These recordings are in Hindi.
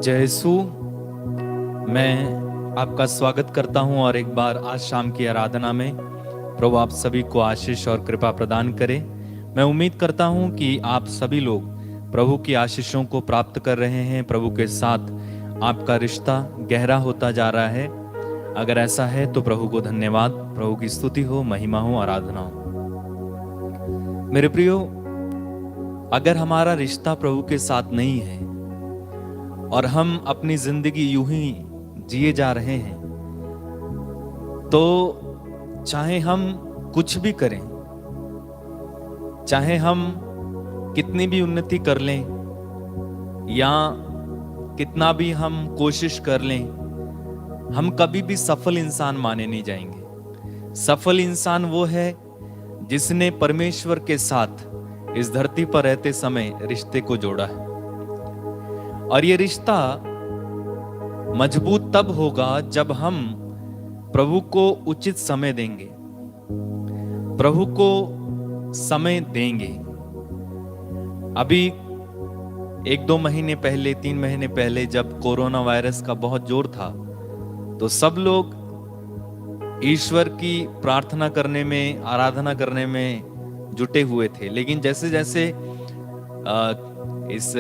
जय यीशु। मैं आपका स्वागत करता हूं और एक बार आज शाम की आराधना में प्रभु आप सभी को आशीष और कृपा प्रदान करे। मैं उम्मीद करता हूं कि आप सभी लोग प्रभु की आशीषों को प्राप्त कर रहे हैं। प्रभु के साथ आपका रिश्ता गहरा होता जा रहा है। अगर ऐसा है तो प्रभु को धन्यवाद, प्रभु की स्तुति हो, महिमा हो, आराधना हो। मेरे प्रियो, अगर हमारा रिश्ता प्रभु के साथ नहीं है और हम अपनी जिंदगी यूं ही जिए जा रहे हैं, तो चाहे हम कुछ भी करें, चाहे हम कितनी भी उन्नति कर लें या कितना भी हम कोशिश कर लें, हम कभी भी सफल इंसान माने नहीं जाएंगे। सफल इंसान वो है जिसने परमेश्वर के साथ इस धरती पर रहते समय रिश्ते को जोड़ा है। और ये रिश्ता मजबूत तब होगा जब हम प्रभु को उचित समय देंगे, प्रभु को समय देंगे। अभी 1-2 महीने पहले, 3 महीने पहले जब कोरोना वायरस का बहुत जोर था, तो सब लोग ईश्वर की प्रार्थना करने में, आराधना करने में जुटे हुए थे। लेकिन जैसे जैसे इस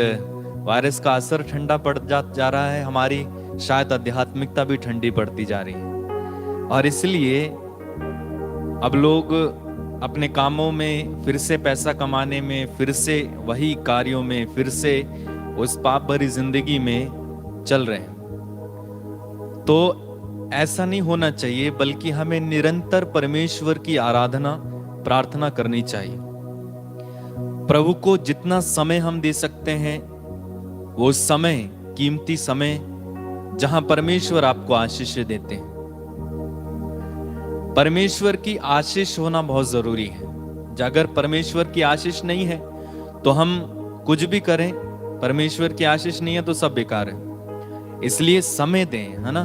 वायरस का असर ठंडा पड़ जा रहा है, हमारी शायद आध्यात्मिकता भी ठंडी पड़ती जा रही है। और इसलिए अब लोग अपने कामों में फिर से पैसा कमाने में, फिर से वही कार्यों में, फिर से उस पाप भरी जिंदगी में चल रहे हैं। तो ऐसा नहीं होना चाहिए, बल्कि हमें निरंतर परमेश्वर की आराधना, प्रार्थना करनी चाहिए। प्रभु को जितना समय हम दे सकते हैं, वो समय, कीमती समय, जहां परमेश्वर आपको आशीष देते हैं। परमेश्वर की आशीष होना बहुत जरूरी है। अगर परमेश्वर की आशीष नहीं है तो हम कुछ भी करें, परमेश्वर की आशीष नहीं है तो सब बेकार है। इसलिए समय दें, है ना।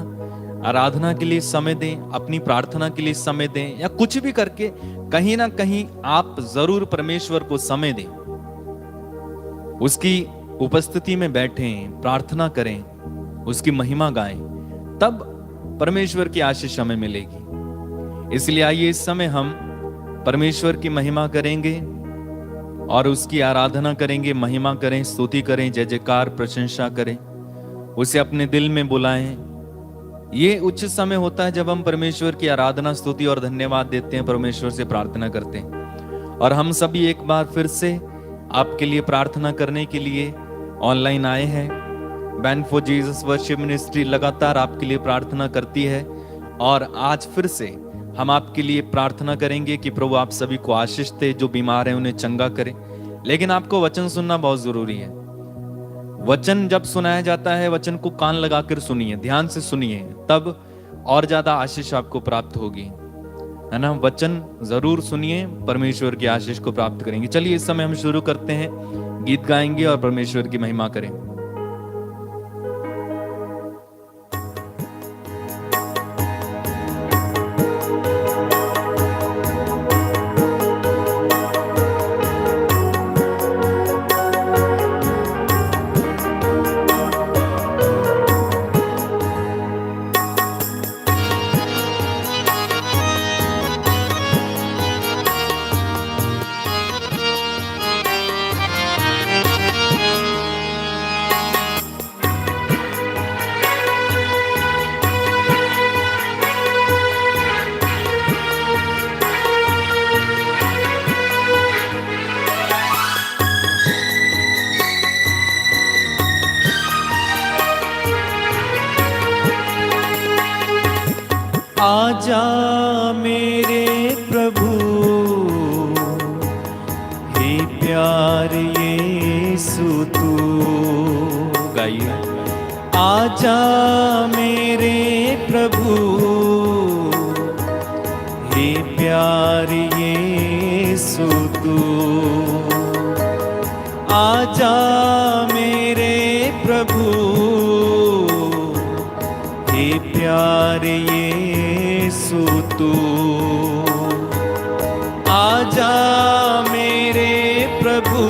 आराधना के लिए समय दें, अपनी प्रार्थना के लिए समय दें, या कुछ भी करके कहीं ना कहीं आप जरूर परमेश्वर को समय दें। उसकी उपस्थिति में बैठें, प्रार्थना करें, उसकी महिमा गाएं, तब परमेश्वर की आशीष हमें मिलेगी। इसलिए आइए इस समय हम परमेश्वर की महिमा करेंगे और उसकी आराधना करेंगे, महिमा करें, स्तुति करें, जय जयकार, प्रशंसा करें, उसे अपने दिल में बुलाएं। ये उचित समय होता है जब हम परमेश्वर की आराधना, स्तुति और धन्यवाद देते हैं, परमेश्वर से प्रार्थना करते हैं। और हम सभी एक बार फिर से आपके लिए प्रार्थना करने के लिए ऑनलाइन आए हैं। Band for Jesus worship ministry लगातार आपके लिए प्रार्थना करती है, और आज फिर से हम आपके लिए प्रार्थना करेंगे कि प्रभु आप सभी को आशीष दे, जो बीमार हैं उन्हें चंगा करे। लेकिन आपको वचन सुनना बहुत जरूरी है। वचन जब सुनाया जाता है, वचन को कान लगाकर सुनिए, ध्यान से सुनिए, तब और ज्यादा आशीष आपको प्राप्त होगी, है ना। वचन जरूर सुनिए, परमेश्वर की आशीष को प्राप्त करेंगे। चलिए इस समय हम शुरू करते हैं, गीत गाएंगे और परमेश्वर की महिमा करें। आजा मेरे प्रभु, हे प्यार यीशु तू। गाइए। आजा मेरे प्रभु, हे प्यार यीशु तू। आजा मेरे प्रभु, हे प्यार यीशु तू। आजा मेरे प्रभु,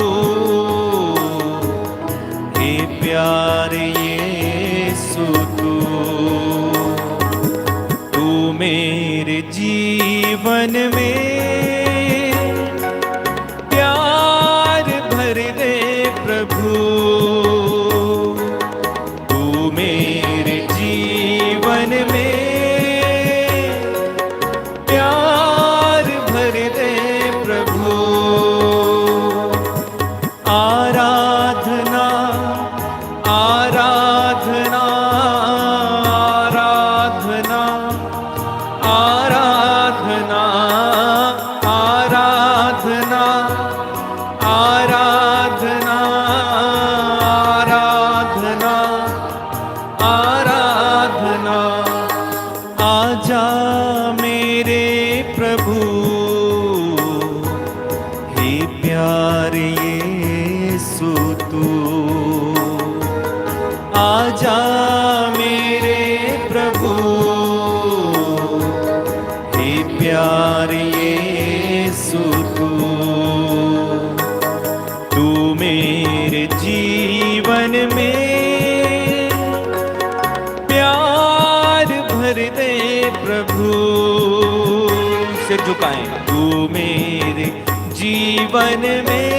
जीवन में प्यार भर दे प्रभु, तू मेरे जीवन में प्यार भर दे प्रभु। आराधना आराधना आराधना आराधना आराधना आराधना आराधना आराधना। आजा मेरे प्रभु, हे प्यारे यीशु तू, आजा मेरे प्रभु, हे प्यारे यीशु तू, तू मेरे जीवन में प्यार भर दे प्रभु। सिर झुकाएं। तू मेरे जीवन में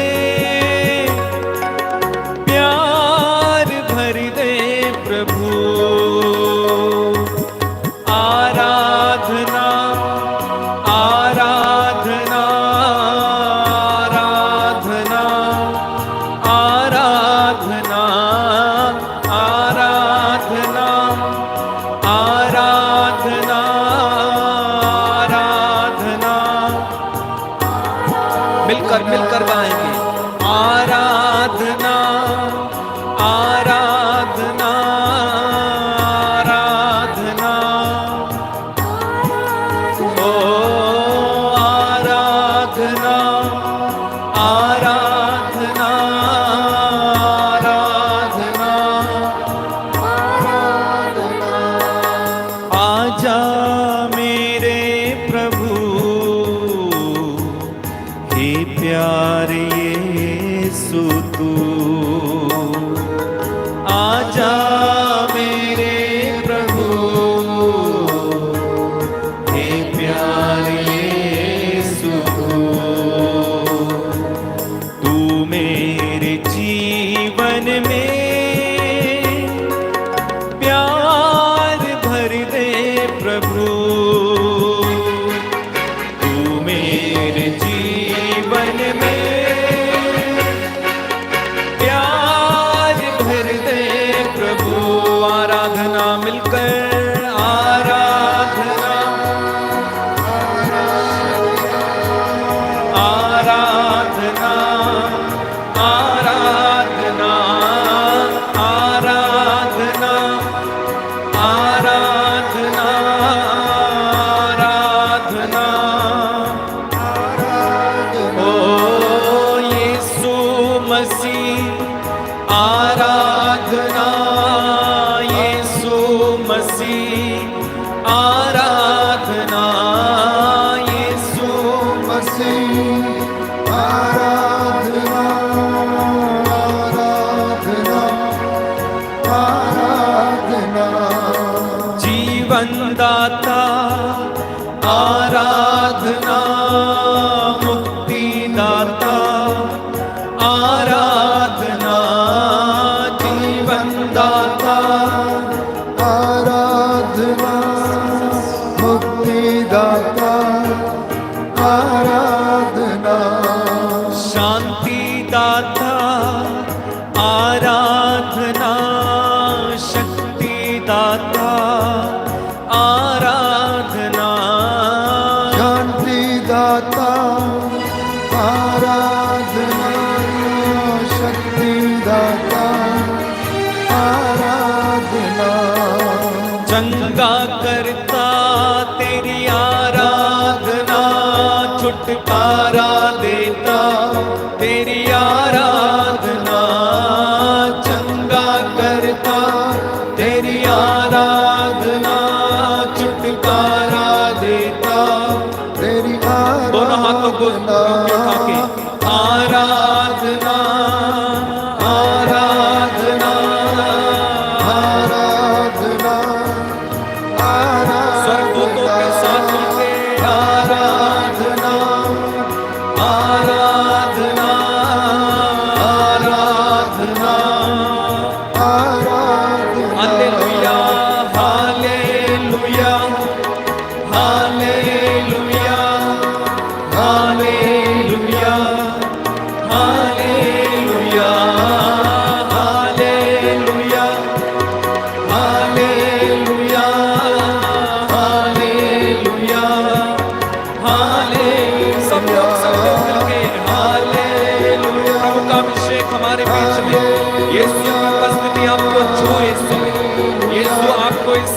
प्यार भर दे प्रभु। आराधना आराधना आराधना आराधना आराधना आराधना आराधना। मिलकर मिलकर गाएंगे। आराधना आराधना आराधना। ओ आराधना आराधना आराधना। आजा मेरे प्रभु, हे प्यारे यीशु तू, आजा मेरे प्रभु, हे प्यारे यीशु तू, तू मेरे जीवन में प्यार भर दे प्रभु। तू मेरे जीवन में प्यार भर दे प्रभु। आराधना मिलकर आराधना आराधना आराधना आराधना आराधना आराधना। ओ यीशु मसीह आराधना, यीशु मसीह आराधना, यीशु मसीह आराधना आराधना आराधना। जीवन दाता आराधना, मुक्ति दाता आराधना, जीवन दाता आराधना, मुक्ति दाता आराधना, शांति दाता आराधना, शक्ति दाता आराधना, शांति दाता आराधना, शक्ति दाता आराधना। चंगा करता तेरी आराधना, छुटकारा देता तेरी आराधना,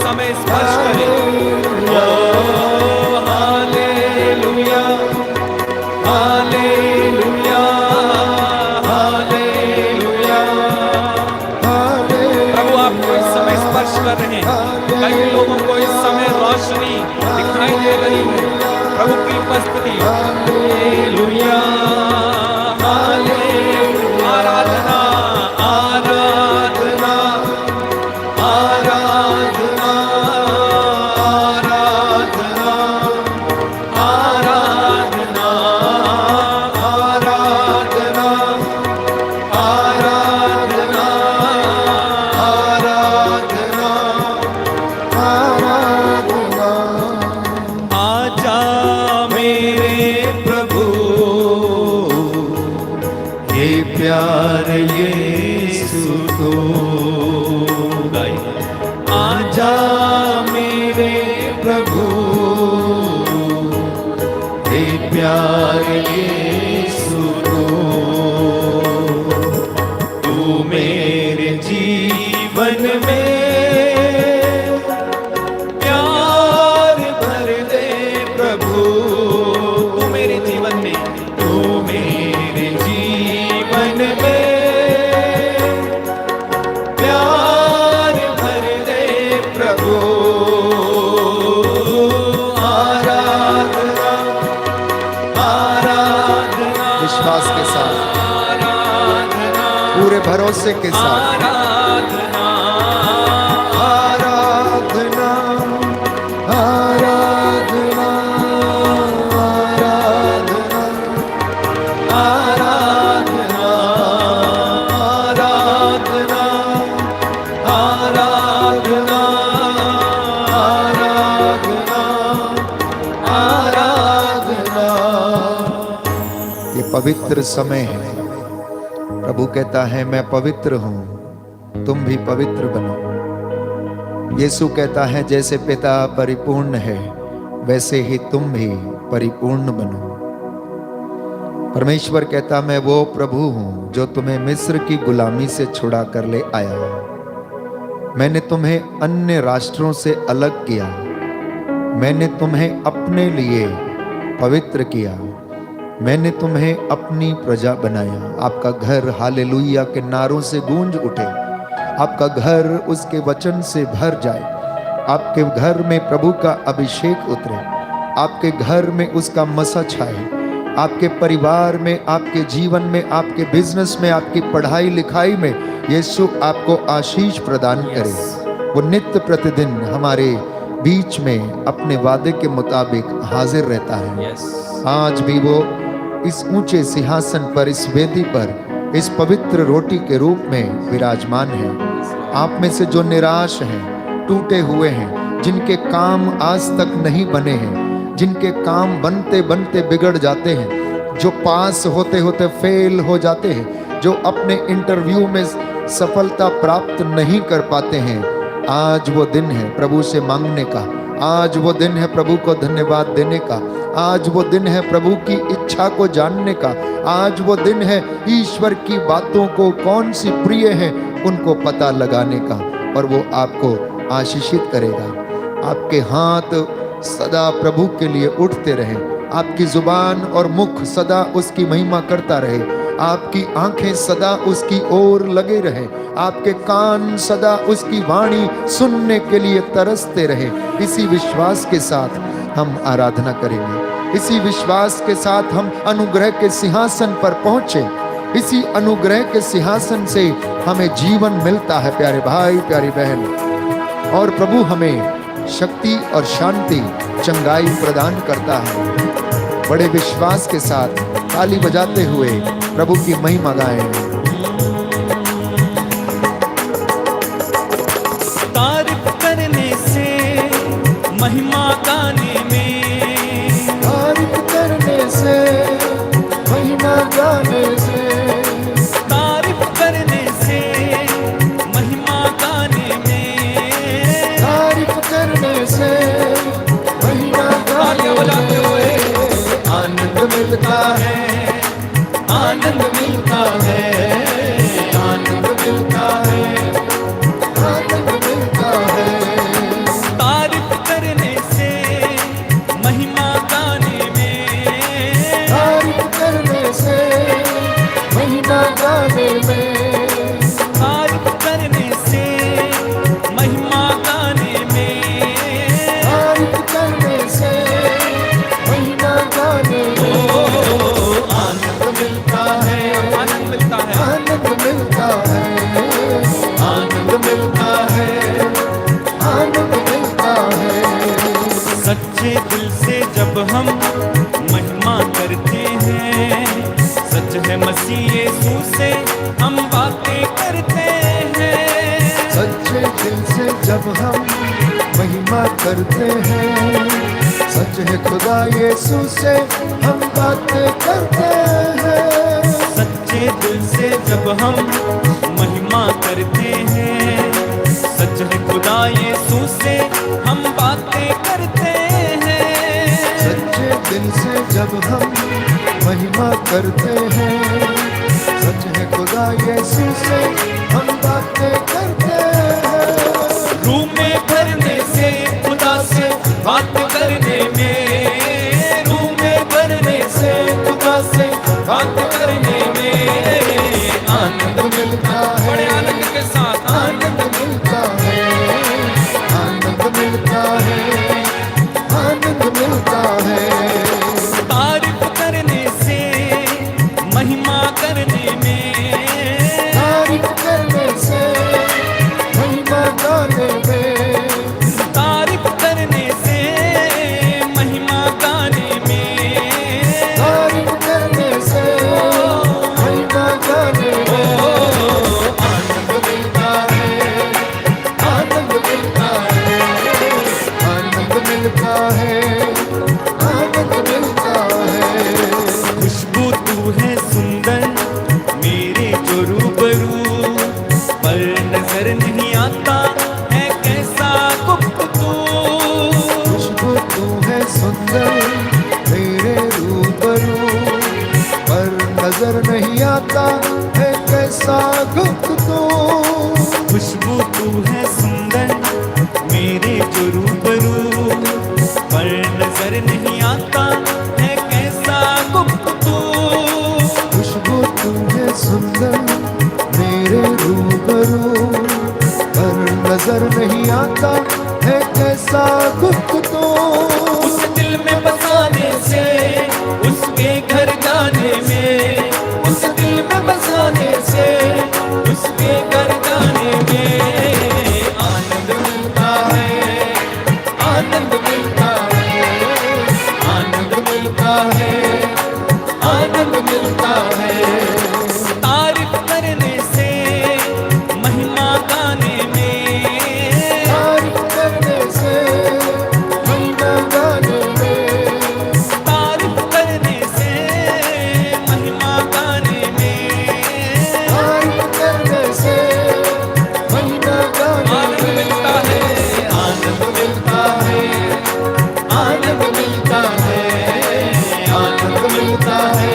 समय स्पर्श करें। ओ हालेलुया, हालेलुया, हालेलुया। प्रभु आपको इस समय स्पर्श कर रहे हैं। कई लोगों को इस समय रोशनी दिखाई दे रही है प्रभु की उपस्थिति। हालेलुया, हालेलुया। आराधना, आराधना, आराधना, आराधना, आराधना, आराधना, आराधना, आराधना, आराधना। आजा मेरे प्रभु, हे प्यार यीशु तो आजा मेरे प्रभु, हे प्यार यीशु तो तू मेरे जीवन में प्यार भर दे प्रभु। तू मेरे जीवन में, तू मेरे जीवन में प्यार भर दे प्रभु। आराधना, आराधना, विश्वास के साथ, आराधना, पूरे भरोसे के साथ आराधना, आराधना, आराधना, आराधना, आराधना, आराधना, आराधना, आराधना, आराधना। ये पवित्र समय है। प्रभु कहता है मैं पवित्र हूं, तुम भी पवित्र बनो। यीशु कहता है जैसे पिता परिपूर्ण है वैसे ही तुम भी परिपूर्ण बनो। परमेश्वर कहता मैं वो प्रभु हूं जो तुम्हें मिस्र की गुलामी से छुड़ा कर ले आया। मैंने तुम्हें अन्य राष्ट्रों से अलग किया, मैंने तुम्हें अपने लिए पवित्र किया, मैंने तुम्हें अपनी प्रजा बनाया। आपका घर हालेलुया के नारों से गूंज उठे, आपका घर उसके वचन से भर जाए, आपके घर में प्रभु का अभिषेक उतरे, आपके घर में उसका मसा छाए, आपके परिवार में, आपके जीवन में, आपके बिजनेस में, आपकी पढ़ाई लिखाई में यीशु आपको आशीष प्रदान करे। वो नित्य प्रतिदिन हमारे बीच में अपने वादे के मुताबिक हाजिर रहता है। आज भी वो इस ऊंचे सिंहासन पर, इस वेदी पर, इस पवित्र रोटी के रूप में विराजमान है। आप में से जो निराश हैं, टूटे हुए हैं, जिनके काम आज तक नहीं बने हैं, जिनके काम बनते बनते बिगड़ जाते हैं, जो पास होते होते फेल हो जाते हैं, जो अपने इंटरव्यू में सफलता प्राप्त नहीं कर पाते हैं, आज वो दिन है प्रभु से मांगने का। आज वो दिन है प्रभु को धन्यवाद देने का। आज वो दिन है प्रभु की इच्छा को जानने का। आज वो दिन है ईश्वर की बातों को कौन सी प्रिय है उनको पता लगाने का, और वो आपको आशीषित करेगा। आपके हाथ सदा प्रभु के लिए उठते रहे, आपकी जुबान और मुख सदा उसकी महिमा करता रहे, आपकी आंखें सदा उसकी ओर लगे रहे, आपके कान सदा उसकी वाणी सुनने के लिए तरसते रहे। इसी विश्वास के साथ हम आराधना करेंगे, इसी विश्वास के साथ हम अनुग्रह के सिंहासन पर पहुंचे। इसी अनुग्रह के सिंहासन से हमें जीवन मिलता है प्यारे भाई, प्यारी बहन, और प्रभु हमें शक्ति और शांति, चंगाई प्रदान करता है। बड़े विश्वास के साथ ताली बजाते हुए प्रभु की महिमा गाएं। तारीफ करने से, महिमा गाने में, तारीफ करने से, महिमा गाने से, तारीफ करने से, महिमा गाने में, तारीफ करने से, महिमा गाने बजाते हुए आनंद मिलता है, आनंद मिलता है, आनंद मिलता है, आनंद मिलता है। मिलता है, आनंद मिलता है, आनंद मिलता है, आनंद मिलता है, आनंद मिलता है। सच्चे दिल से जब हम महिमा करते हैं, सच है मसीह यीशु से हम बातें करते हैं। सच्चे दिल से जब हम महिमा करते हैं, सच है खुदा यीशु से हम बातें करते हैं। सच्चे दिल से जब हम महिमा करते हैं, सच है खुदा यीशु से हम बातें करते हैं। सच्चे दिल से जब हम महिमा करते हैं, सच है खुदा यीशु से हम बातें करते हैं। रूह में भरने से खुदा से बात करने में, रूह में भरने से खुदा से बात करने में आनंद मिलता है, बड़े आनंद के साथ आनंद मिलता है, आनंद मिलता है, आनंद मिलता है। तारीफ करने से महिमा करने में, तारीफ करने से महिमा गाने में, तारीफ करने से महिमा गाने में, तारीफ करने से महिमा गाने में आनंद मिलता है, आनंद मिलता है, आनंद मिलता है, आनंद मिलता है। खुशबू तू है सुंदर मेरे जो रूबरू, पर नजर नहीं आता है कैसा गुप्त तू। खुशबू तू है सुंदर मेरे रूबरू, पर नजर नहीं आता है कैसा गुप्त तू। खुशबू तू है सुंदर मेरे जो रूबरू, पर नजर नहीं आता है कैसा गुप्त तू। खुशबू तू है सुंदर मेरे रूबरू, पर नजर नहीं आता है कैसा गुप्त तू। उस दिल में बसाने से उसके घर जाने में, उस दिल में बसाने से उसके घर जाने में आनंद मिलता है, आनंद मिलता है, आनंद मिलता है, आनंद मिलता है। तारीफ करने से महिमा गाने में, तारीफ करने से महिमा गाने में, तारीफ करने से महिमा गाने में तारीफ करने से महिमा गाने आनंद में मिलता है, आनंद मिलता है, आनंद मिलता है,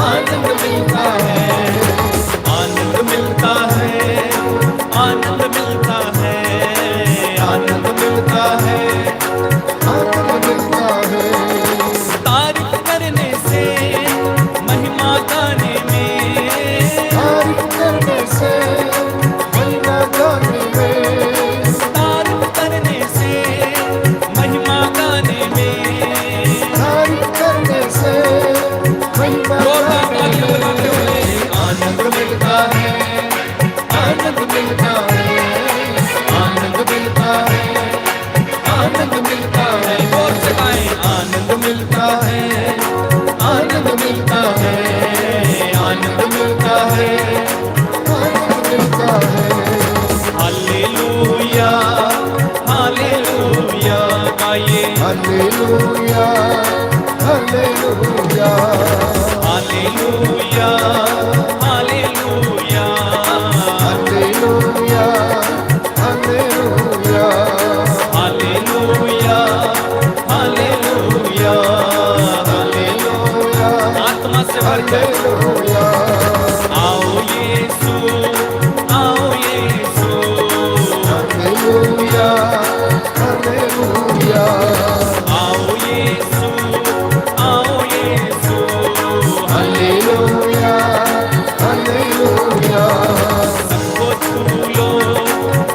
आनंद मिलता है, आनंद मिलता है। आनंद मिलता है, आनंद मिलता है, आनंद मिलता है। आनंद मिलता है। तारीफ करने से महिमा गाने में, तारीफ करने से महिमा गाने में, तारीफ करने से महिमा गाने में तारीफ करने से महिमा जोरदार गाने तालियां में बजाते हुए आनंद मिलता है, आनंद मिलता है, आनंद मिलता है, आनंद मिलता है। जोर से गाएं, आनंद मिलता है, आनंद मिलता है, आनंद मिलता है, आनंद मिलता है। हालेलुया, हालेलुया गाइए, हालेलुया, हालेलुया, हालेलुया, हालेलुया, हालेलुया, हालेलुया, हालेलुया, हालेलुया, हालेलुया, आत्मा से भरकर हालेलुया। आओ यीशु, आओ यीशु, हालेलुया, हालेलुया, आओ यीशु, आओ यीशु, हालेलुया, हालेलुया, सबको छू लो,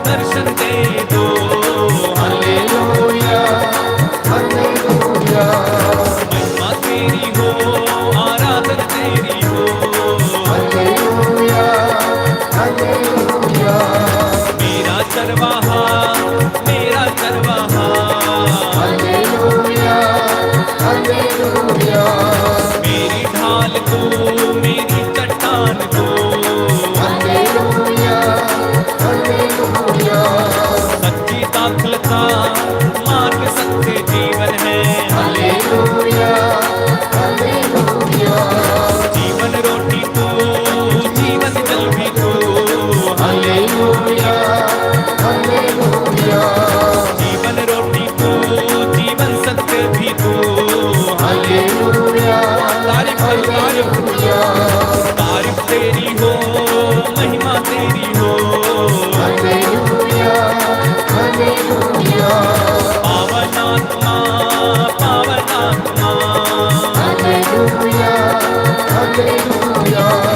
दर्शन दे दो, हालेलुया, हालेलुया, महिमा तेरी हो, आराधना तेरी तारीफ तेरी हो, महिमा तेरी हो। पावनात्मा पावनात्मा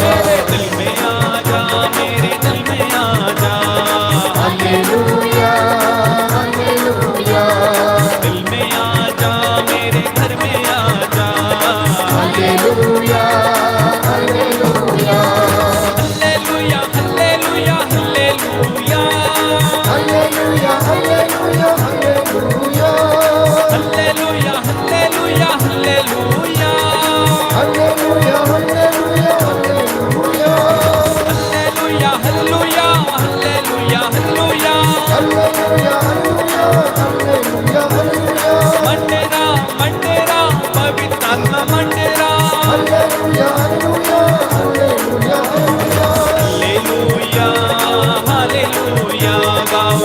मेरे दिल में आजा, मेरे दिल में आजा। दिल में आजा, मेरे घर में आजा। हालेलुया हालेलुया हालेलुया हालेलुया हालेलुया हालेलुया हालेलुया हालेलुया मंडेरा मंडेरा पवित्र आत्मा मंडेरा। हालेलुया हालेलुया गाओ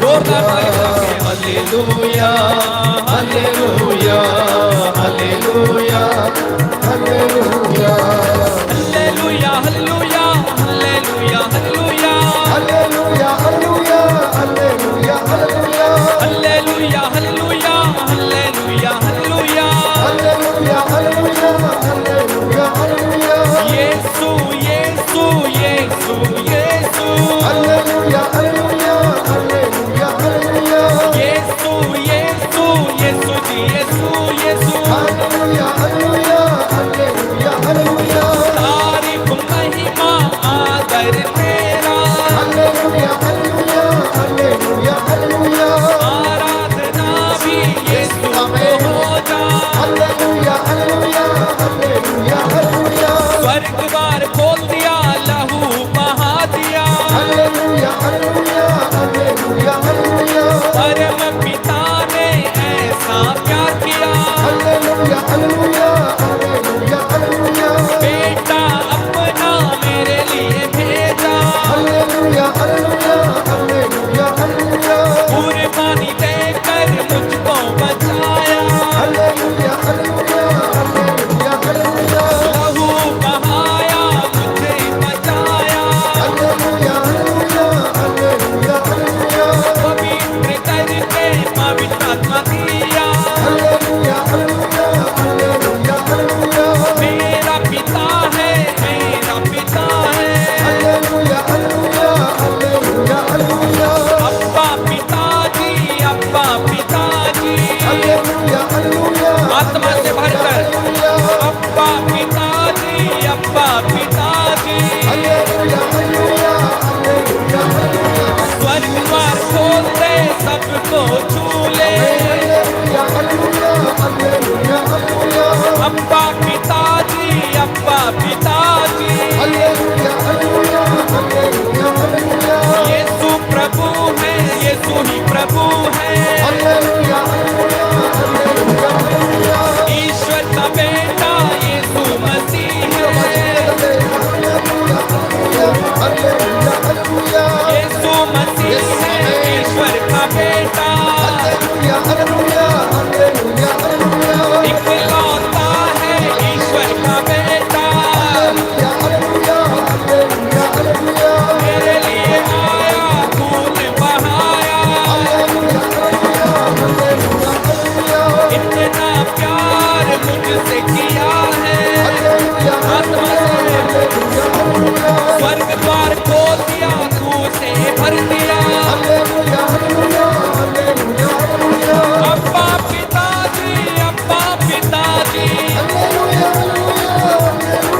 जोरदार हालेलुया हालेलुया हालेलुया हालेलुया हालेलुया हालेलुया हालेलुया हालेलुया हालेलुया हालेलुया हालेलुया हालेलुया हालेलुया हालेलुया हालेलुया हालेलुया हालेलुया हालेलुया हालेलुया यीशु यीशु यीशु यीशु हालेलुया हालेलुया हालेलुया हालेलुया यीशु यीशु यीशु जी यीशु यीशु हालेलुया हालेलुया हालेलुया हालेलुया तारीफ महिमा आदर तेरा। हालेलुया हालेलुया हालेलुया हालेलुया आराधना भी यीशु में हो जा। हालेलुया हालेलुया हालेलुया हालेलुया स्वर्ग द्वार खोल दिया, लहू बहा दिया। हालेलुया हालेलुया हालेलुया हालेलुया परम पिता ने ऐसा प्यार किया। हालेलुया हालेलुया हालेलुया हालेलुया बेटा अपना मेरे लिए भेजा। हालेलुया हालेलुया हालेलुया हालेलुया कुर्बानी देकर मुझको बचाया। हालेलुया हालेलुया हालेलुया हालेलुया लहू बहाया मुझे बचाया। हालेलुया हालेलुया हालेलुया हालेलुया पवित्र करके पवित्र आत्मा दिया। हालेलुया हालेलुया हालेलुया हालेलुया मेरा पिता है, मेरा पिता है। हालेलुया हालेलुया हालेलुया हालेलुया अब्बा पिताजी, अब्बा पिताजी। हालेलुया हालेलुया आत्मा से भरकर अब्बा पिताजी, अब्बा पिताजी। हालेलुया हालेलुया हालेलुया हालेलुया स्वर्ग द्वार खोल दे, सबको छू ले। हालेलुया हालेलुया हालेलुया हालेलुया अब्बा पिताजी, अब्बा पिताजी। हालेलुया हालेलुया हालेलुया हालेलुया यीशु प्रभु है, यीशु ही प्रभु है। हालेलुया हालेलुया हालेलुया हालेलुया ईश्वर का बेटा यीशु मसीह है। हालेलुया हालेलुया यीशु मसीह है, ईश्वर का बेटा। हालेलुया हालेलुया हालेलुया हालेलुया इकलौता है ईश्वर का बेटा। हालेलुया हालेलुया हालेलुया हालेलुया मेरे लिए आया, खून बहाया। हालेलुया हालेलुया हालेलुया हालेलुया इतना प्यार मुझसे किया है। हालेलुया आत्मा से स्वर्ग द्वार खोल दिया, तू से भर दिया। हालेलुया हालेलुया हालेलुया हालेलुया अब्बा पिताजी, अब्बा पिताजी। हालेलुया हालेलुया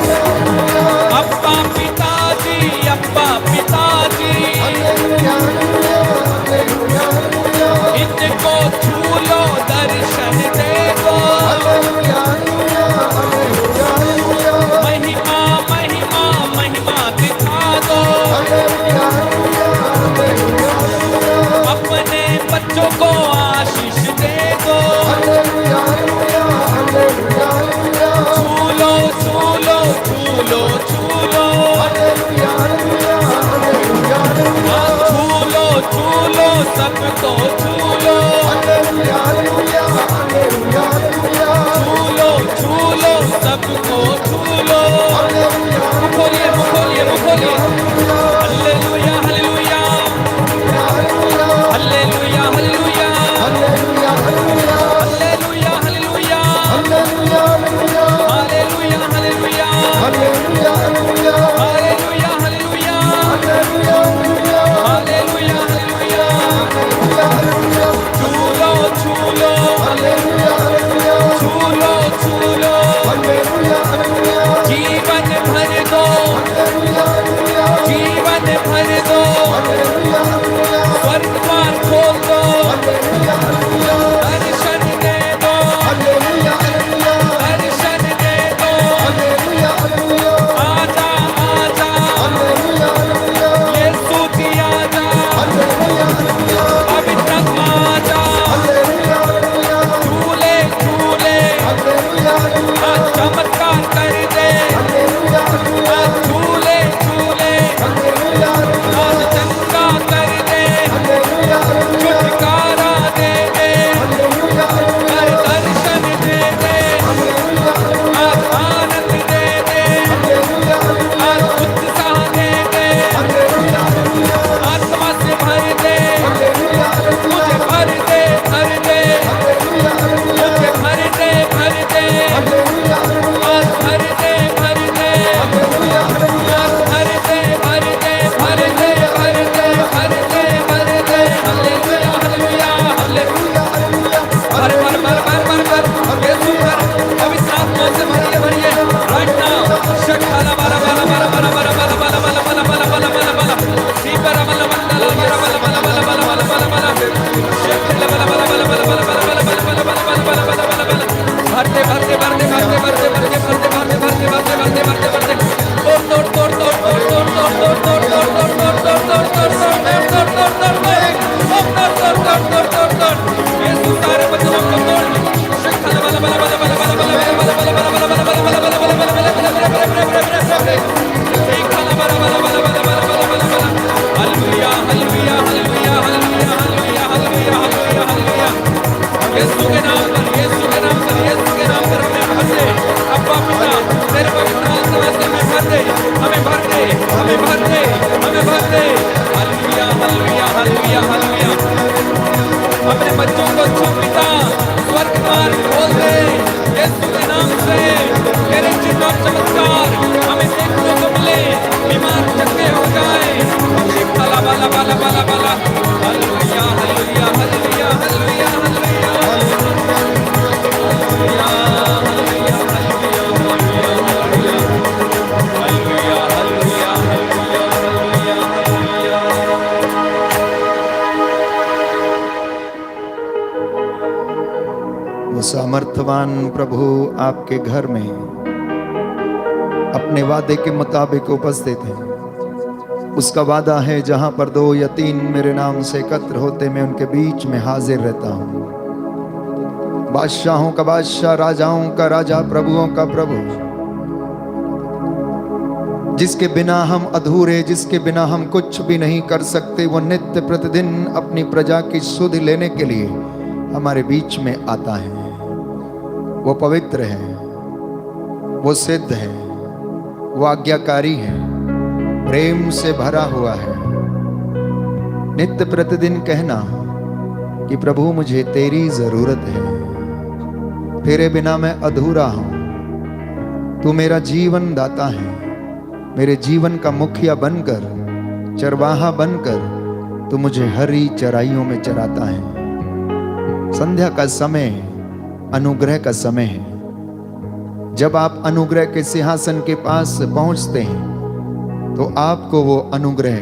हालेलुया अब्बा पिताजी, अब्बा पिताजी। हालेलुया हालेलुया हालेलुया हालेलुया इनको छू लो, दर्शन दे दो। हालेलुया हालेलुया हालेलुया हालेलुया महिमा महिमा महिमा दिखा दो। हालेलुया हालेलुया हालेलुया हालेलुया अपने बच्चों को आशीष दे दो। हालेलुया हालेलुया हालेलुया हालेलुया छू लो छू लो छू लो छू लो। हालेलुया हालेलुया हालेलुया हालेलुया छू लो सबको छू लो। हालेलुया हालेलुया हालेलुया हालेलुया छू लो सबको छू लो। मुँह खोलिए, मुँह खोलिए, मुँह खोलिए। हालेलुया, हालेलुया, हालेलुया, हालेलुया, हालेलुया, हालेलुया, हालेलुया, हालेलुया, हालेलुया, हालेलुया, हालेलुया, हालेलुया, हालेलुया। छूलो, छूलो, छूलो, छूलो, जीवन भर दो, जीवन भर दो, स्वर्ग द्वार खोल दो, दर्शन दे दो, दर्शन दे दो। आजा, आजा, यीशु जी आजा, अभी तक आजा, झूले, झूले, आज चमत्कार कर दे, आज झूले, झूले, आज चंगा कर दे, छुटकारा दे दे, आज दर्शन दे दे, आज आनंद दे दे, आज उत्साह दे दे, आत्मा से भर दे, मुझे भर दे, भर दे, मुझे भर दे, भर दे, आज भर दे, भर दे, आज भर दे, भर दे, भर दे, भर दे, भर दे, भर दे। हालेलुया, हालेलुया, हालेलुया, भर, भर, भर, भर, भर, भर, यीशु भर, पवित्र आत्मा से भरिए, भरिए, right now, शक्काला बाला बाला बाला बाला बाला बाला बाला बाला बाला बाला बाला बाला बाला, सीपरा बाला बाला येरा बाला बाला बाला बाला बाला बाला बाला, शक्काला बाला बाला बाला बाला बाला बाला बाला बाला बाला बाला बाला बाला बाला बाला, भरते, भरते, भरते, भरते, भरते, भरते, भरते, भरते, भरते, भरते, भरते, भरते, भरते, तोड़, तोड़, तोड़, तोड़, तोड़, तोड़, तोड़, तोड़, तोड़, तोड़, तोड़, तोड़, तोड़, तोड़, तोड़, यीशु सारे बच्चों को तोड़, शक्काला बाला बाला बाला बाला बाला बाला बाला बाला बाला बाला बाला बाला बाला बाला बाला बाला बाला बाला बाला, शक्काला बाला बाला बाला बाला बाला बाला बाला बाला। हालेलुया, हालेलुया, हालेलुया, हालेलुया, हालेलुया, हालेलुया, हालेलुया, हालेलुया। यीशु के नाम पर, यीशु के नाम पर, यीशु के नाम पर हमें भर दे, अब्बा पिता, तेरे पवित्र आत्मा से हमें भर दे, हमें भर दे, हमें भर दे, हमें भर दे। हालेलुया, हालेलुया, हालेलुया, हालेलुया। अपने बच्चों को छू पिता, स्वर्ग द्वार खोल दे, यीशु के नाम से तेरे चिन्ह और चमत्कार हमें देखने को मिले, बीमार चंगे हो जाए। बाला बाला बाला बाला बाला, हालेलुया, हालेलुया, हालेलुया, हालेलुया, हालेलुया, हालेलुया, हालेलुया, हालेलुया, हालेलुया, हालेलुया, हालेलुया। वो सामर्थ्यवान प्रभु आपके घर में अपने वादे के मुताबिक उपस्थित है। उसका वादा है, जहां पर 2 या 3 मेरे नाम से एकत्र होते, मैं उनके बीच में हाजिर रहता हूं। बादशाहों का बादशाह, राजाओं का राजा, प्रभुओं का प्रभु, जिसके बिना हम अधूरे, जिसके बिना हम कुछ भी नहीं कर सकते, वो नित्य प्रतिदिन अपनी प्रजा की सुधि लेने के लिए हमारे बीच में आता है। वो पवित्र है, वो सिद्ध है, वो आज्ञाकारी है, प्रेम से भरा हुआ है। नित्य प्रतिदिन कहना कि प्रभु मुझे तेरी जरूरत है, तेरे बिना मैं अधूरा हूं, तू मेरा जीवन दाता है। मेरे जीवन का मुखिया बनकर, चरवाहा बनकर तू मुझे हरी चराइयों में चराता है। संध्या का समय अनुग्रह का समय है। जब आप अनुग्रह के सिंहासन के पास पहुंचते हैं तो आपको वो अनुग्रह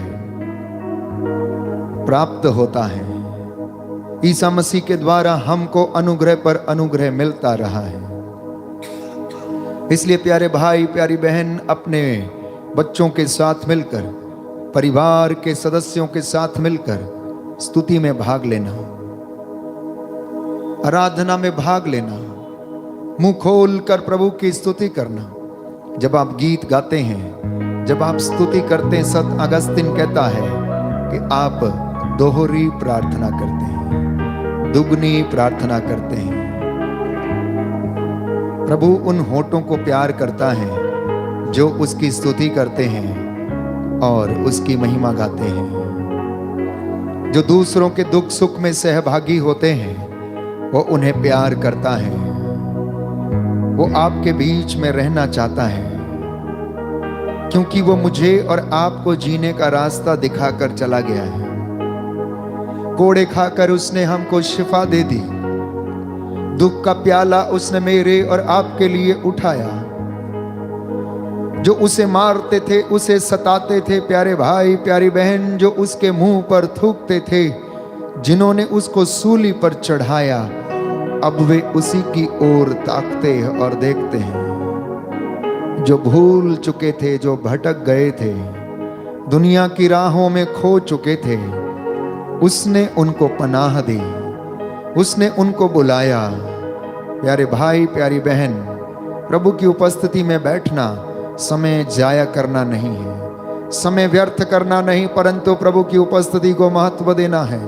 प्राप्त होता है। ईसा मसीह के द्वारा हमको अनुग्रह पर अनुग्रह मिलता रहा है। इसलिए प्यारे भाई, प्यारी बहन, अपने बच्चों के साथ मिलकर, परिवार के सदस्यों के साथ मिलकर स्तुति में भाग लेना, आराधना में भाग लेना, मुंह खोल कर प्रभु की स्तुति करना। जब आप गीत गाते हैं, जब आप स्तुति करते हैं, संत अगस्तिन कहता है कि आप दोहरी प्रार्थना करते हैं, दुगनी प्रार्थना करते हैं। प्रभु उन होठों को प्यार करता है जो उसकी स्तुति करते हैं और उसकी महिमा गाते हैं। जो दूसरों के दुख सुख में सहभागी होते हैं वो उन्हें प्यार करता है। वो आपके बीच में रहना चाहता है, क्योंकि वो मुझे और आपको जीने का रास्ता दिखाकर चला गया है। कोड़े खाकर उसने हमको शिफा दे दी। दुख का प्याला उसने मेरे और आपके लिए उठाया। जो उसे मारते थे, उसे सताते थे, प्यारे भाई प्यारी बहन जो उसके मुंह पर थूकते थे, जिन्होंने उसको सूली पर चढ़ाया, अब वे उसी की ओर ताकते और देखते हैं। जो भूल चुके थे, जो भटक गए थे, दुनिया की राहों में खो चुके थे, उसने उनको पनाह दी, उसने उनको बुलाया। प्यारे भाई प्यारी बहन, प्रभु की उपस्थिति में बैठना समय जाया करना नहीं है, समय व्यर्थ करना नहीं, परंतु प्रभु की उपस्थिति को महत्व देना है।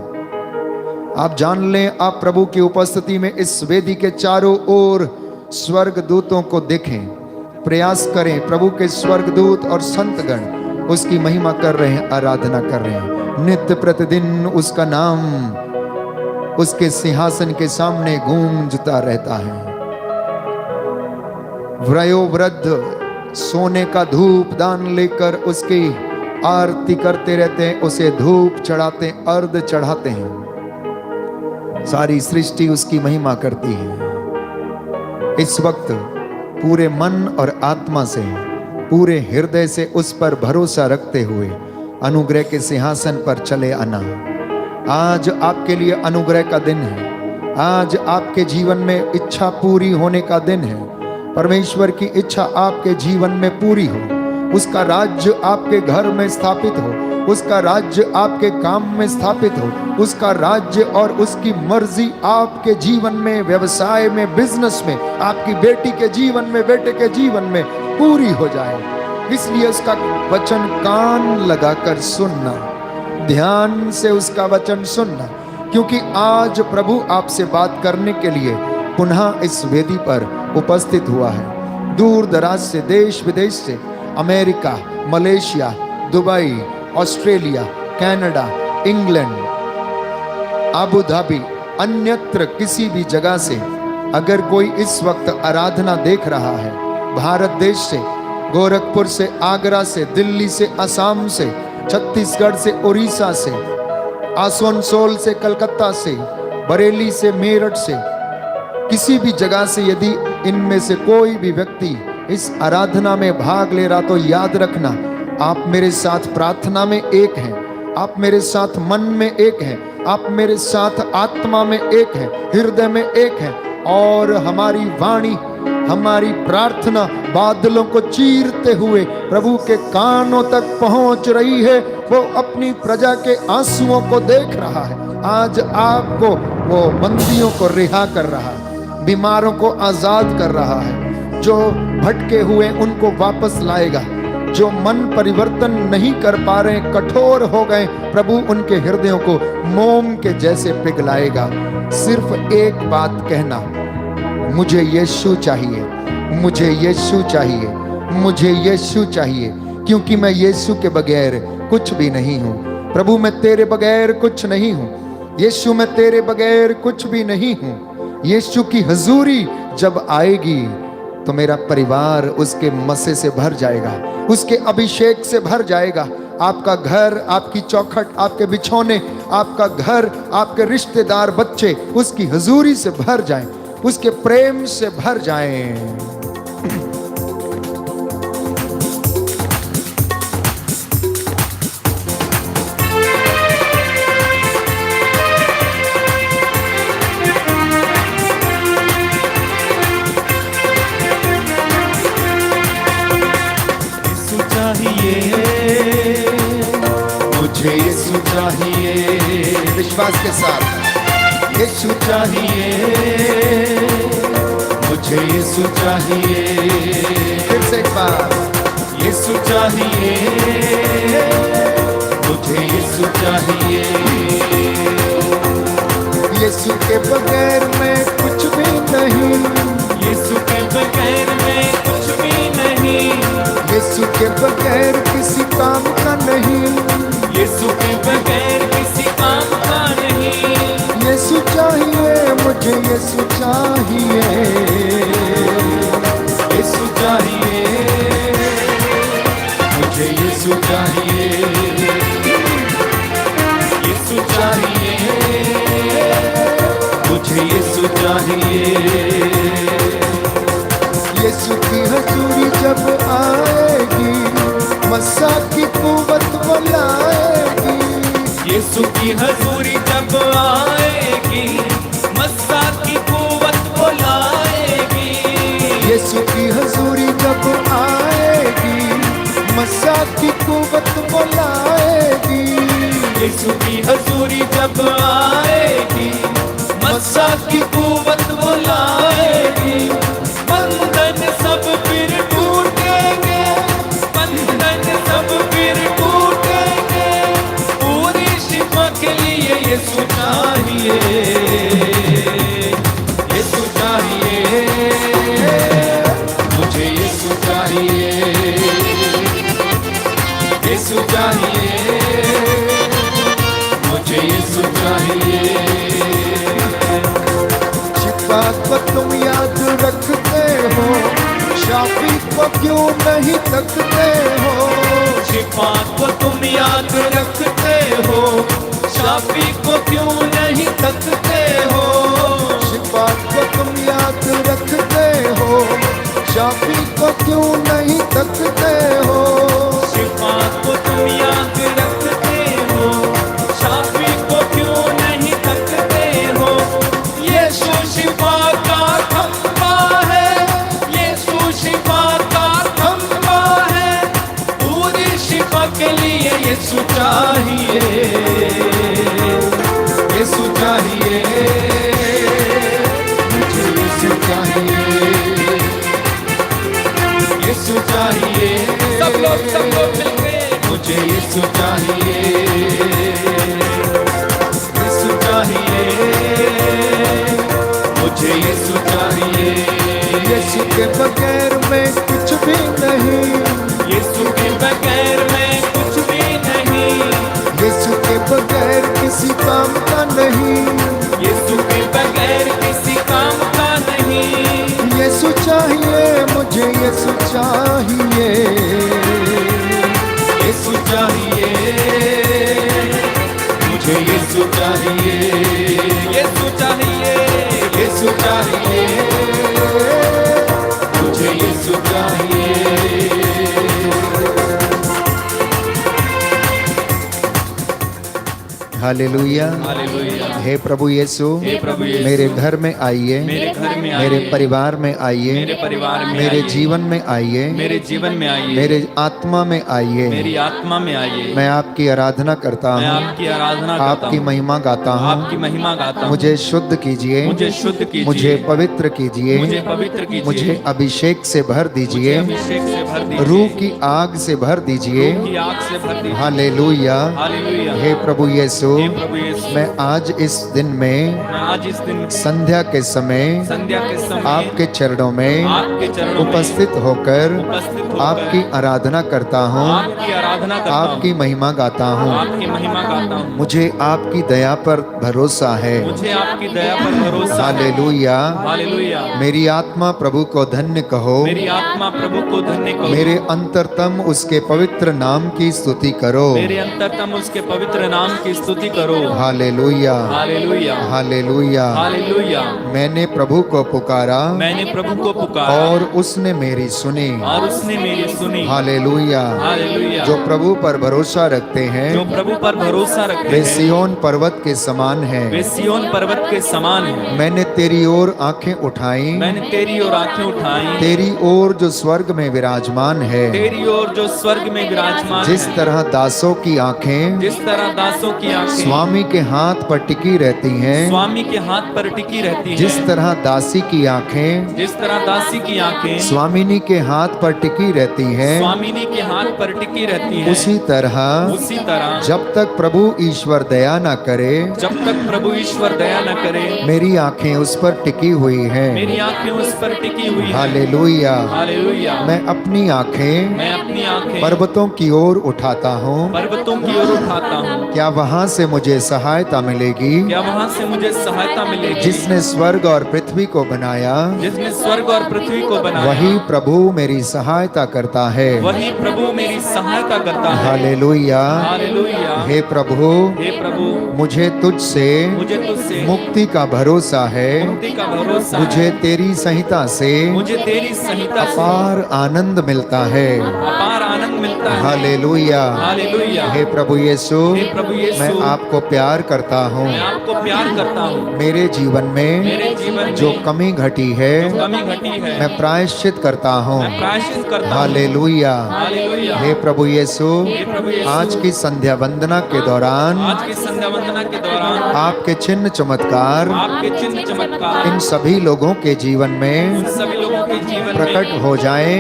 आप जान लें, आप प्रभु की उपस्थिति में इस वेदी के चारों ओर स्वर्ग दूतों को देखें, प्रयास करें। प्रभु के स्वर्गदूत और संतगण उसकी महिमा कर रहे हैं, आराधना कर रहे हैं। नित्य प्रतिदिन उसका नाम उसके सिंहासन के सामने गूंजता रहता है। वयोवृद्ध सोने का धूप दान लेकर उसकी आरती करते रहते हैं, उसे धूप चढ़ाते, अर्घ चढ़ाते हैं। सारी सृष्टि उसकी महिमा करती है। इस वक्त पूरे मन और आत्मा से, पूरे हृदय से उस पर भरोसा रखते हुए अनुग्रह के सिंहासन पर चले आना। आज आपके लिए अनुग्रह का दिन है। आज आपके जीवन में इच्छा पूरी होने का दिन है। परमेश्वर की इच्छा आपके जीवन में पूरी हो, उसका राज्य आपके घर में स्थापित हो, उसका राज्य आपके काम में स्थापित हो, उसका राज्य और उसकी मर्जी आपके जीवन में, व्यवसाय में, बिजनेस में, आपकी बेटी के जीवन में, बेटे के जीवन में पूरी हो जाए। इसलिए उसका वचन कान लगाकर सुनना, ध्यान से उसका वचन सुनना, क्योंकि आज प्रभु आपसे बात करने के लिए पुनः इस वेदी पर उपस्थित हुआ है। दूर दराज से, देश विदेश से, America, Malaysia, Dubai, Australia, Canada, England, Abu Dhabi, अन्यत्र किसी भी जगह से अगर कोई इस वक्त आराधना देख रहा है, भारत देश से, गोरखपुर से, आगरा से, दिल्ली से, असम से, छत्तीसगढ़ से, उड़ीसा से, आसनसोल से, कलकत्ता से, बरेली से, मेरठ से, किसी भी जगह से यदि इनमें से कोई भी व्यक्ति इस आराधना में भाग ले रहा, तो याद रखना, आप मेरे साथ प्रार्थना में एक हैं, आप मेरे साथ मन में एक हैं, आप मेरे साथ आत्मा में एक हैं, हृदय में एक हैं, और हमारी वाणी, हमारी प्रार्थना बादलों को चीरते हुए प्रभु के कानों तक पहुंच रही है। वो अपनी प्रजा के आंसुओं को देख रहा है। आज आपको वो बंदियों को रिहा कर रहा है, बीमारों को आजाद कर रहा है, जो भटके हुए उनको वापस लाएगा, जो मन परिवर्तन नहीं कर पा रहे, कठोर हो गए, प्रभु उनके हृदयों को मोम के जैसे पिघलाएगा। सिर्फ एक बात कहना, मुझे यीशु चाहिए, मुझे यीशु चाहिए, मुझे यीशु चाहिए, क्योंकि मैं यीशु के बगैर कुछ भी नहीं हूं। प्रभु मैं तेरे बगैर कुछ नहीं हूं। यीशु मैं तेरे बगैर कुछ भी नहीं हूं। यीशु की हुजूरी जब आएगी तो मेरा परिवार उसके मसे से भर जाएगा, उसके अभिषेक से भर जाएगा। आपका घर, आपकी चौखट, आपके बिछौने, आपका घर, आपके रिश्तेदार, बच्चे उसकी हुजूरी से भर जाएं, उसके प्रेम से भर जाएं। मुझे यीशु चाहिए, विश्वास के साथ, यीशु चाहिए, मुझे यीशु चाहिए। फिर से एक बार, यीशु चाहिए, मुझे यीशु चाहिए, यीशु के बगैर मैं कुछ भी नहीं, यीशु के बगैर मैं कुछ भी नहीं, यीशु के बगैर किसी काम का नहीं, यीशु के बगैर किसी काम का नहीं। यीशु चाहिए मुझे, यीशु चाहिए, यीशु चाहिए मुझे, यीशु चाहिए, यीशु चाहिए मुझे, यीशु चाहिए। यीशु की हजूरी जब आएगी, मस्सा की कुव्वत वो लाएगी, यीशु की हजूरी जब आएगी, मस्सा की कुव्वत वो लाएगी। यीशु की हजूरी जब आएगी, मस्सा की कुव्वत वो लाएगी, यीशु की हजूरी जब आएगी, मस्सा की कुव्वत वो लाएगी। बंधन सब फिर टूटेंगे, बंधन सब फिर टूटेंगे, पूरी शिफा के लिए यीशु चाहिए, यीशु चाहिए मुझे, यीशु चाहिए, यीशु चाहिए मुझे, यीशु चाहिए। शिफा को तुम याद रखते हो, शाफी को क्यों नहीं तकते हो, शिफा को तुम याद रखते हो, शाफी को क्यों नहीं तकते हो, शिफा को तुम याद रखते हो, शाफी को क्यों नहीं तकते हो, शिफा को तुम याद रखते हो, शाफी को क्यों नहीं तकते हो। यीशु शिफा का खंबा है, यीशु शिफा का खंबा है, पूरी शिफा के लिए यीशु चाहिए, यीशु चाहिए मुझे, यीशु चाहिए, यीशु चाहिए। सब लोग मिलके मुझे यीशु चाहिए, यीशु चाहिए मुझे, यीशु चाहिए। यीशु के बगैर मैं कुछ भी नहीं, यीशु के बगैर मैं कुछ भी नहीं, यीशु के बगैर किसी काम का नहीं, यीशु के बगैर किसी काम का नहीं। यीशु चाहिए मुझे, यीशु चाहिए, यीशु चाहिए मुझे, यीशु चाहिए, यीशु चाहिए, यीशु चाहिए मुझे, यीशु चाहिए। हालेलुया। हालेलुया। हे प्रभु यीशु, हे प्रभु यीशु, मेरे घर में आइए, मेरे घर में मेरे आइए, परिवार में आइए, मेरे परिवार में मेरे आइए, जीवन में आइए, मेरे जीवन में आइए, मेरे आत्मा में आइए। मेरी आत्मा में आइए। मैं आपकी आराधना करता मैं हूँ, आपकी आराधना करता आपकी हूँ, महिमा गाता हूँ। आपकी महिमा गाता हूँ। मुझे शुद्ध कीजिए, मुझे शुद्ध कीजिए, मुझे पवित्र कीजिए, मुझे पवित्र कीजिए, मुझे अभिषेक से भर मुझे दीजिए, अभिषेक से भर दीजिए, रूह की आग से भर दीजिए। रूह की आग से भर दीजिए। हालेलुया। हालेलुया। हे प्रभु यीशु, हे प्रभु यीशु, मैं आज इस दिन में मैं आज इस दिन संध्या के समय संध्या के समय आपके चरणों में आपके चरणों में उपस्थित होकर उपस्थित होकर आपकी आराधना करता हूँ, आपकी आराधना करता हूँ, आपकी महिमा गाता हूँ। आपकी महिमा गाता हूँ। मुझे आपकी दया पर भरोसा है। मुझे आपकी दया पर भरोसा है। हालेलुया। हालेलुया। मेरी आत्मा प्रभु को धन्य कहो, मेरी आत्मा प्रभु को धन्य करो, मेरे अंतरतम उसके पवित्र नाम की स्तुति करो। मेरे अंतरतम उसके पवित्र नाम की स्तुति करो। हालेलुया। हालेलुया। हालेलुया। हालेलुया। मैंने प्रभु को पुकारा मैंने प्रभु को पुकारा और उसने मेरी सुनी। और उसने मेरी सुनी। हालेलुया। हालेलुया। जो प्रभु पर भरोसा रखते हैं जो प्रभु पर भरोसा रखते वे हैं सिय्योन पर्वत के समान हैं। वे सिय्योन पर्वत के समान हैं। मैंने तेरी ओर आंखें उठाई, मैंने तेरी ओर आंखें उठाई, तेरी ओर जो स्वर्ग में विराजमान है। तेरी ओर जो स्वर्ग में विराजमान जिस है। तरह दासों की आंखें जिस तरह दासों की आंखें स्वामी के हाथ पर टिकी रहती हैं, स्वामी के हाथ पर टिकी रहती हैं, जिस तरह दासी की आंखें जिस तरह दासी की आंखें स्वामिनी के हाथ पर टिकी रहती हैं, स्वामिनी के हाथ बात पर टिकी रहती है, उसी तरह जब तक प्रभु ईश्वर दया न करे, जब तक प्रभु ईश्वर दया न करे, मेरी आंखें उस पर टिकी हुई हैं। मेरी आंखें उस पर टिकी हुई हैं। हालेलुया। हालेलुया। मैं अपनी आंखें आंखें पर्वतों की ओर उठाता हूँ, पर्वतों की ओर उठाता हूँ। क्या वहाँ से मुझे सहायता मिलेगी? क्या वहाँ से मुझे सहायता मिलेगी? जिसने स्वर्ग और पृथ्वी को बनाया, जिसने स्वर्ग और पृथ्वी को बनाया, वही प्रभु मेरी सहायता करता है। वही प्रभु मेरी सहायता करता है। हालेलुया। हालेलुया। हे प्रभु, मुझे तुझसे मुक्ति का भरोसा है, मुक्ति का भरोसा मुझे तेरी संहिता से अपार आनंद मिलता है। अपार आनंद मिलता है। हालेलुया। हालेलुया। हे प्रभु यीशु, मैं आपको प्यार करता हूँ। मैं आपको प्यार करता हूँ। मेरे जीवन में जो कमी घटी है, मैं प्रायश्चित करता हूँ। हालेलुया। हे प्रभु यीशु, आज की संध्या वंदना के दौरान आपके चिन्ह चमत्कार इन सभी लोगों के जीवन में प्रकट हो जाएं,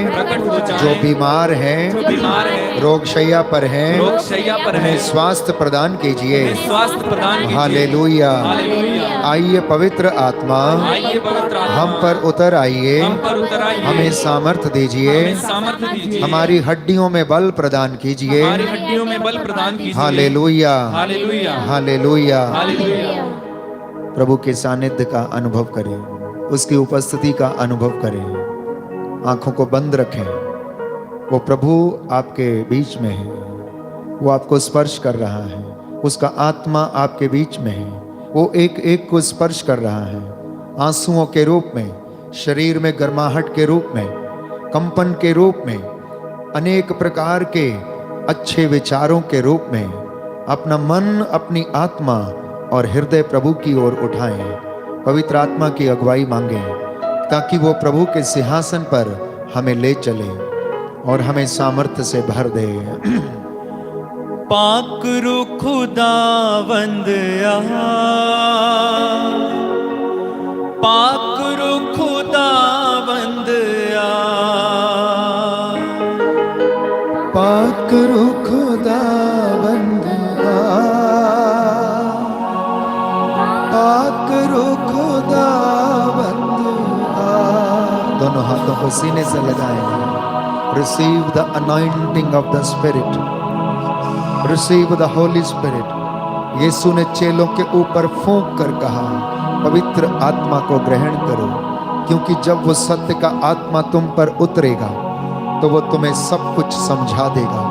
जो बीमार हैं, रोगशैया पर हैं, उन्हें स्वास्थ्य प्रदान कीजिए। हालेलुया। आइए पवित्र आत्मा हम पर उतर आइए, हमें सामर्थ दीजिए, हमारी हड्डियों में बल प्रदान कीजिए। हालेलुया। हालेलुया। प्रभु के सानिध्य का अनुभव करें, उसकी उपस्थिति का अनुभव करें। आंखों को बंद रखें। वो प्रभु आपके बीच में है, वो आपको स्पर्श कर रहा है, उसका आत्मा आपके बीच में है, वो एक एक को स्पर्श कर रहा है। आंसुओं के रूप में, शरीर में गर्माहट के रूप में, कंपन के रूप में, अनेक प्रकार के अच्छे विचारों के रूप में अपना मन, अपनी आत्मा और हृदय प्रभु की ओर उठाएं। पवित्र आत्मा की अगुवाई मांगें ताकि वो प्रभु के सिंहासन पर हमें ले चले और हमें सामर्थ्य से भर दे। पाक रू खुदावंद आ, पाक रू खुदावंद आ, पाक रू खुदावंद आ, पाक रू खुदावंद आ। दोनों हाथों को सीने से लगाएं। Receive the anointing of the Spirit. Receive the Holy Spirit. यीशु ने चेलों के ऊपर फूंक कर कहा, पवित्र आत्मा को ग्रहण करो, क्योंकि जब वो सत्य का आत्मा तुम पर उतरेगा तो वो तुम्हें सब कुछ समझा देगा।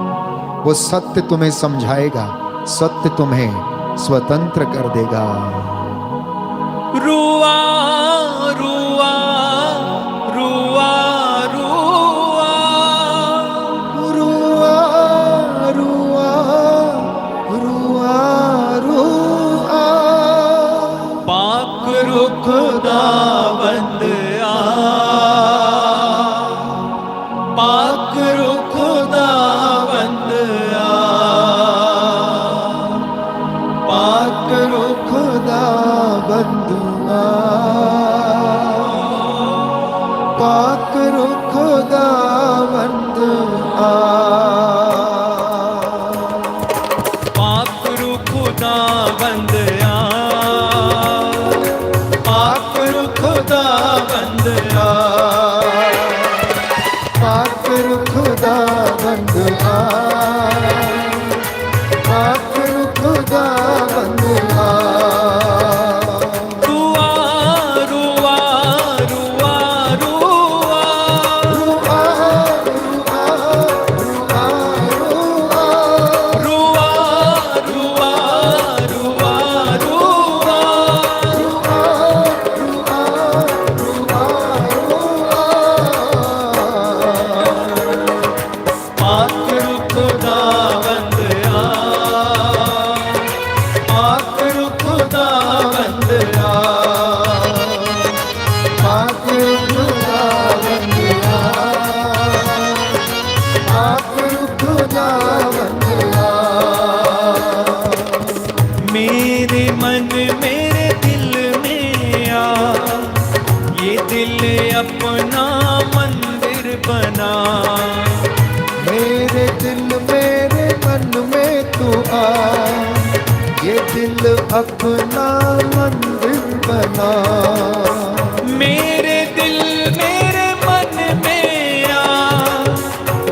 वो सत्य तुम्हें समझाएगा, सत्य तुम्हें स्वतंत्र कर देगा। रुआ रुआ रुआ रुआ रुआ रुआ रुआ रुआ, पाक रू खुदावंद आ, पाक रू खुदावंद आ, पाक रू खुदावंद आ, पाक रू खुदावंद आ, पाक रू खुदावंद आ, पाक रू खुदावंद आ, पाक रू खुदावंद आ, पाक रू खुदावंद आ। रुआ रुआ रुआ रुआ, रुआ रुआ रुआ रुआ, रुआ रुआ रुआ रुआ, पाक रू खुदावंद आ, पाक रू खुदावंद आ, पाक खुदावंद आ, पाक खुदावंद आ। मेरे मन मेरे दिल में आ, ये दिल अपना मंदिर बना, मेरे दिल ये दिल अपना मंदिर बना। मेरे दिल मेरे मन में आ,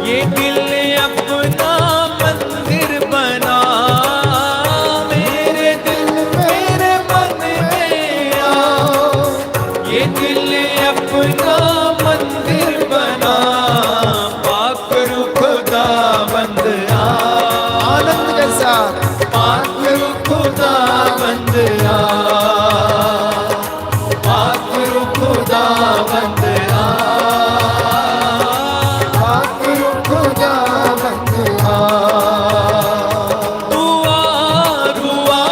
ये दिल अपना मंदिर बना। मेरे दिल मेरे मन में आ, ये दिल अपना मंदिर बना। पाक रू खुदा बंद आ, आनंद के साथ पाक रू खुदा बंद आ, पाक रू खुदा बंद आ, पाक रू खुदा बंद आ। रुआ रुआ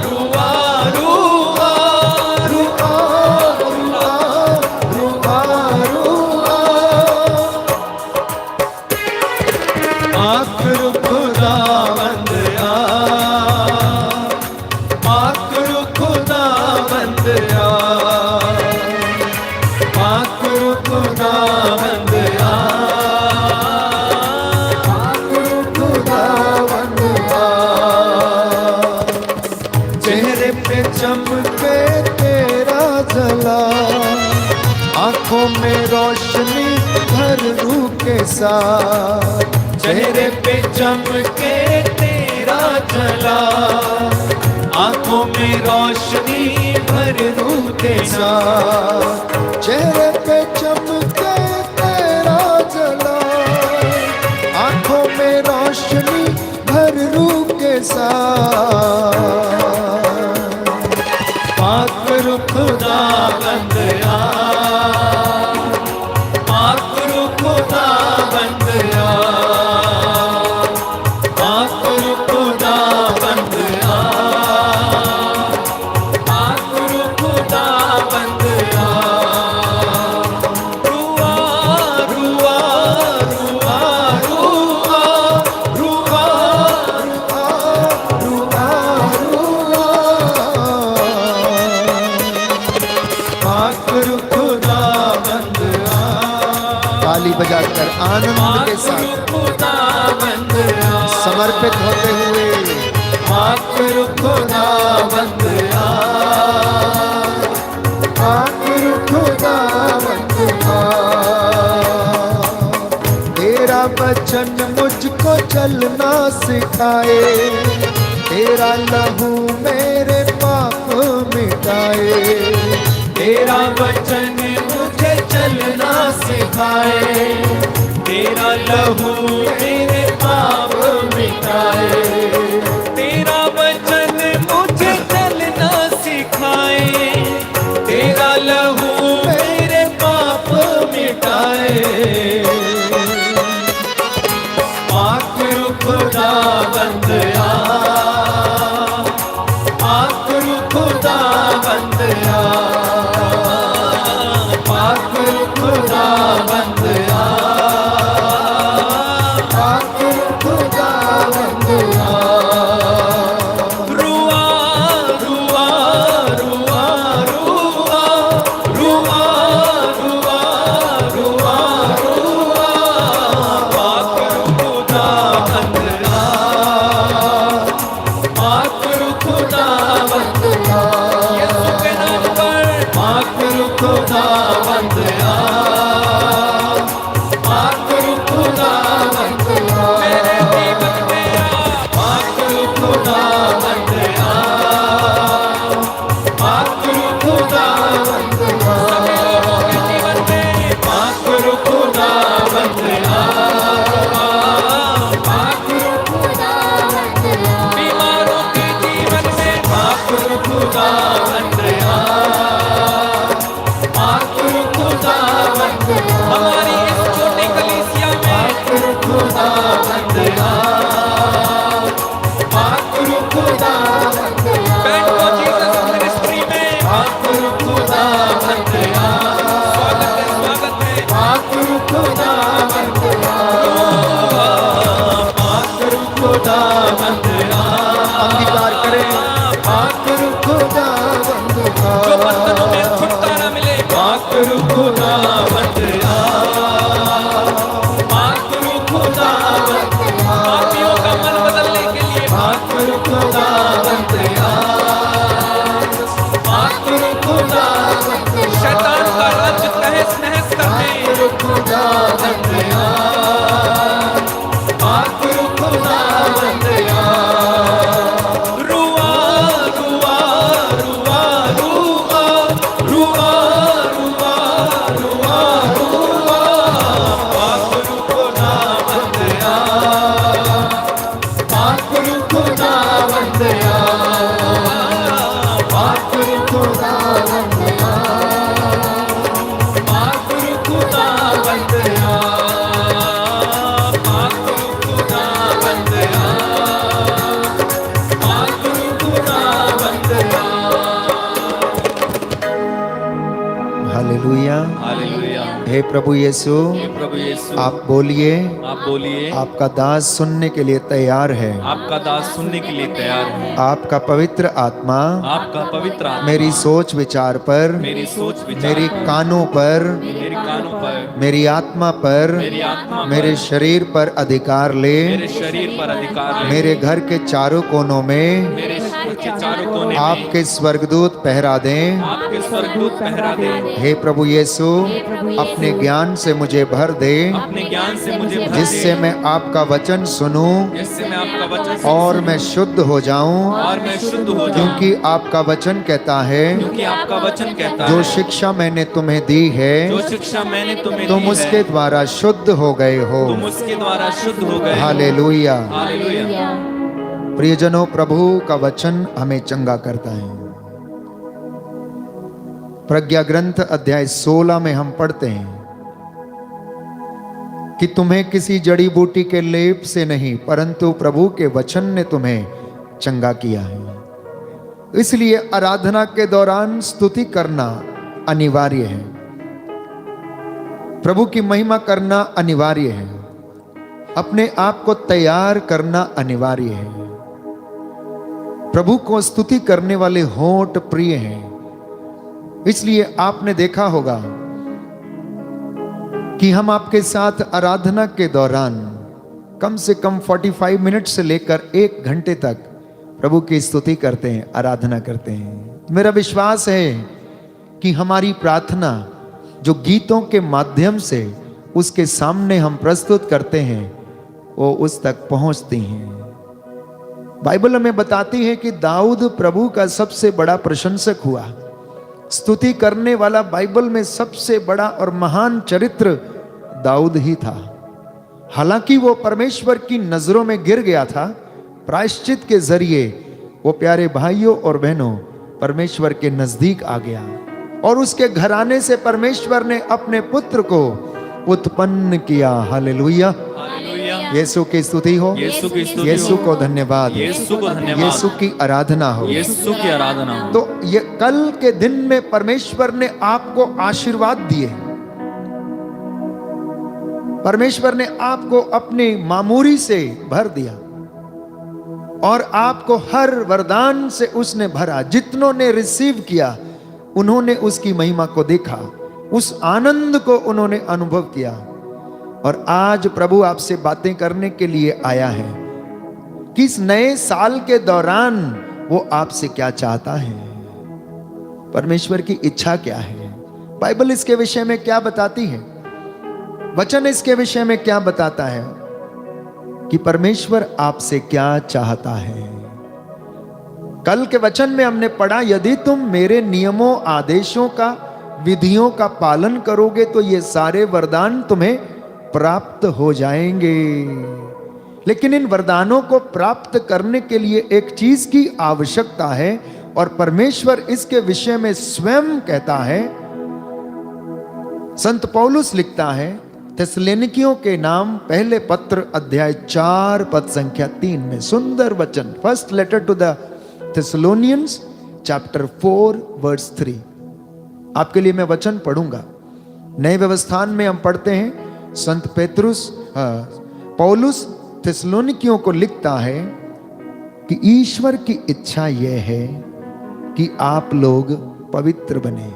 रुआ रुआ रुआ रुआ रुआ पाक रू खुदा बंद आ, पाक रू खुदा बंद आ, पाक रू खुदा बंद आ, खुदा बंद आ। चेहरे पे चमके तेरा जला, आंखों में रोशनी भर रूह के साथ। चेहरे पे चमके तेरा जला, आंखों में रोशनी भर रूह के साथ। चेहरे पे चमके तेरा जला, आंखों में रोशनी भर रूह के साथ। पाक रू खुदा बंद आ, पाक रू खुदा बंद आ, पाक रू खुदा बंद आ, पाक रू खुदा बंद आ। रुआ रुआ रुआ रुआ रुआ रुआ रुआ पाक रू खुदा बंद आ, ताली बजाकर आनंद के साथ खुदा बंद आ, समर्पित होते हुए पाक रू खुदा बंद आ, आखिर खुदा बंद आ। तेरा वचन मुझको चलना सिखाए, तेरा लहू मेरे पाप मिटाए। तेरा वचन मुझे चलना सिखाए, तेरा लहू मेरे पाप मिटाए। तेरा वचन मुझे चलना सिखाए, तेरा लहू मेरे पाप मिटाए। पाक रू खुदा बंद आ, पाक रू खुदा बंद आ, पाक रू खुदा बंद आ, आखिर खुदा बंद आ। खुदा बंदया, पाकुर खुदा बंदया। रुआ रुआ रुआ रुआ रुआ रुआ रुआ रुआ पाकुर खुदा बंदया, पाकुर खुदा बंदया, पाकुर खुदा बंदया, पाकुर खुदा बंदया, पाकुर खुदा बंदया, पाकुर खुदा बंदया। हालेलुया। हालेलुया। हे प्रभु यीशु, हे प्रभु यीशु, आप बोलिए, आप बोलिए। आपका दास सुनने के लिए तैयार है। आपका दास सुनने के लिए तैयार है। आपका पवित्र आत्मा आपका पवित्र आत्मा मेरी सोच विचार पर, मेरी सोच विचार मेरी पर, कानों पर, मेरी कानों पर, मेरी आत्मा पर, मेरी आत्मा पर, मेरे शरीर पर अधिकार ले। मेरे शरीर पर अधिकार ले। मेरे घर के चारों कोनों में मेरे घर के चारों कोने में आपके स्वर्गदूत पहरा दें। आपके स्वर्गदूत पहरा दे। हे प्रभु यीशु, अपने ज्ञान से मुझे भर दे, अपने ज्ञान से मुझे भर दे, जिससे मैं आपका वचन सुनूं जिससे मैं आपका वचन और मैं शुद्ध हो जाऊं। और मैं शुद्ध हो जाऊं, क्योंकि आपका वचन कहता है, क्योंकि आपका वचन कहता जो है, शिक्षा मैंने तुम्हें दी है, जो शिक्षा मैंने तुम्हें तुम दी उसके है, द्वारा शुद्ध हो गए हो। तुम उसके द्वारा शुद्ध हो गए। हालेलुया। हालेलुया। प्रियजनों, प्रभु का वचन हमें चंगा करता है। प्रज्ञा ग्रंथ अध्याय 16 में हम पढ़ते हैं कि तुम्हें किसी जड़ी बूटी के लेप से नहीं, परंतु प्रभु के वचन ने तुम्हें चंगा किया है। इसलिए आराधना के दौरान स्तुति करना अनिवार्य है, प्रभु की महिमा करना अनिवार्य है, अपने आप को तैयार करना अनिवार्य है। प्रभु को स्तुति करने वाले होंठ प्रिय हैं। इसलिए आपने देखा होगा कि हम आपके साथ आराधना के दौरान कम से कम 45 मिनट से लेकर 1 घंटे तक प्रभु की स्तुति करते हैं, आराधना करते हैं। मेरा विश्वास है कि हमारी प्रार्थना जो गीतों के माध्यम से उसके सामने हम प्रस्तुत करते हैं, वो उस तक पहुंचती हैं। बाइबल हमें बताती है कि दाऊद प्रभु का सबसे बड़ा प्रशंसक हुआ। स्तुति करने वाला बाइबल में सबसे बड़ा और महान चरित्र दाऊद ही था। हालांकि वो परमेश्वर की नजरों में गिर गया था, प्रायश्चित के जरिए वो प्यारे भाइयों और बहनों परमेश्वर के नजदीक आ गया और उसके घराने से परमेश्वर ने अपने पुत्र को उत्पन्न किया। हालेलुया। हालेलुया। यीशु की स्तुति हो, यीशु की स्तुति यीशु हो, को धन्यवाद, यीशु को धन्यवाद, यीशु की आराधना हो, यीशु की आराधना हो। तो ये कल के दिन में परमेश्वर ने आपको आशीर्वाद दिए। परमेश्वर ने आपको अपने मामूरी से भर दिया और आपको हर वरदान से उसने भरा। जितनों ने रिसीव किया उन्होंने उसकी महिमा को देखा, उस आनंद को उन्होंने अनुभव किया। और आज प्रभु आपसे बातें करने के लिए आया है कि इस नए साल के दौरान वो आपसे क्या चाहता है, परमेश्वर की इच्छा क्या है, बाइबल इसके विषय में क्या बताती है, वचन इसके विषय में क्या बताता है कि परमेश्वर आपसे क्या चाहता है। कल के वचन में हमने पढ़ा, यदि तुम मेरे नियमों, आदेशों का, विधियों का पालन करोगे तो ये सारे वरदान तुम्हें प्राप्त हो जाएंगे। लेकिन इन वरदानों को प्राप्त करने के लिए एक चीज की आवश्यकता है और परमेश्वर इसके विषय में स्वयं कहता है। संत पौलुस लिखता है थिस्सलुनीकियों के नाम पहले पत्र अध्याय 4 पद संख्या 3 में, सुंदर वचन, first letter to the Thessalonians chapter 4 verse 3। आपके लिए मैं वचन पढ़ूंगा। नए व्यवस्थान में हम पढ़ते हैं, संत पौलुस थिस्सलुनीकियों को लिखता है कि ईश्वर की इच्छा यह है कि आप लोग पवित्र बने।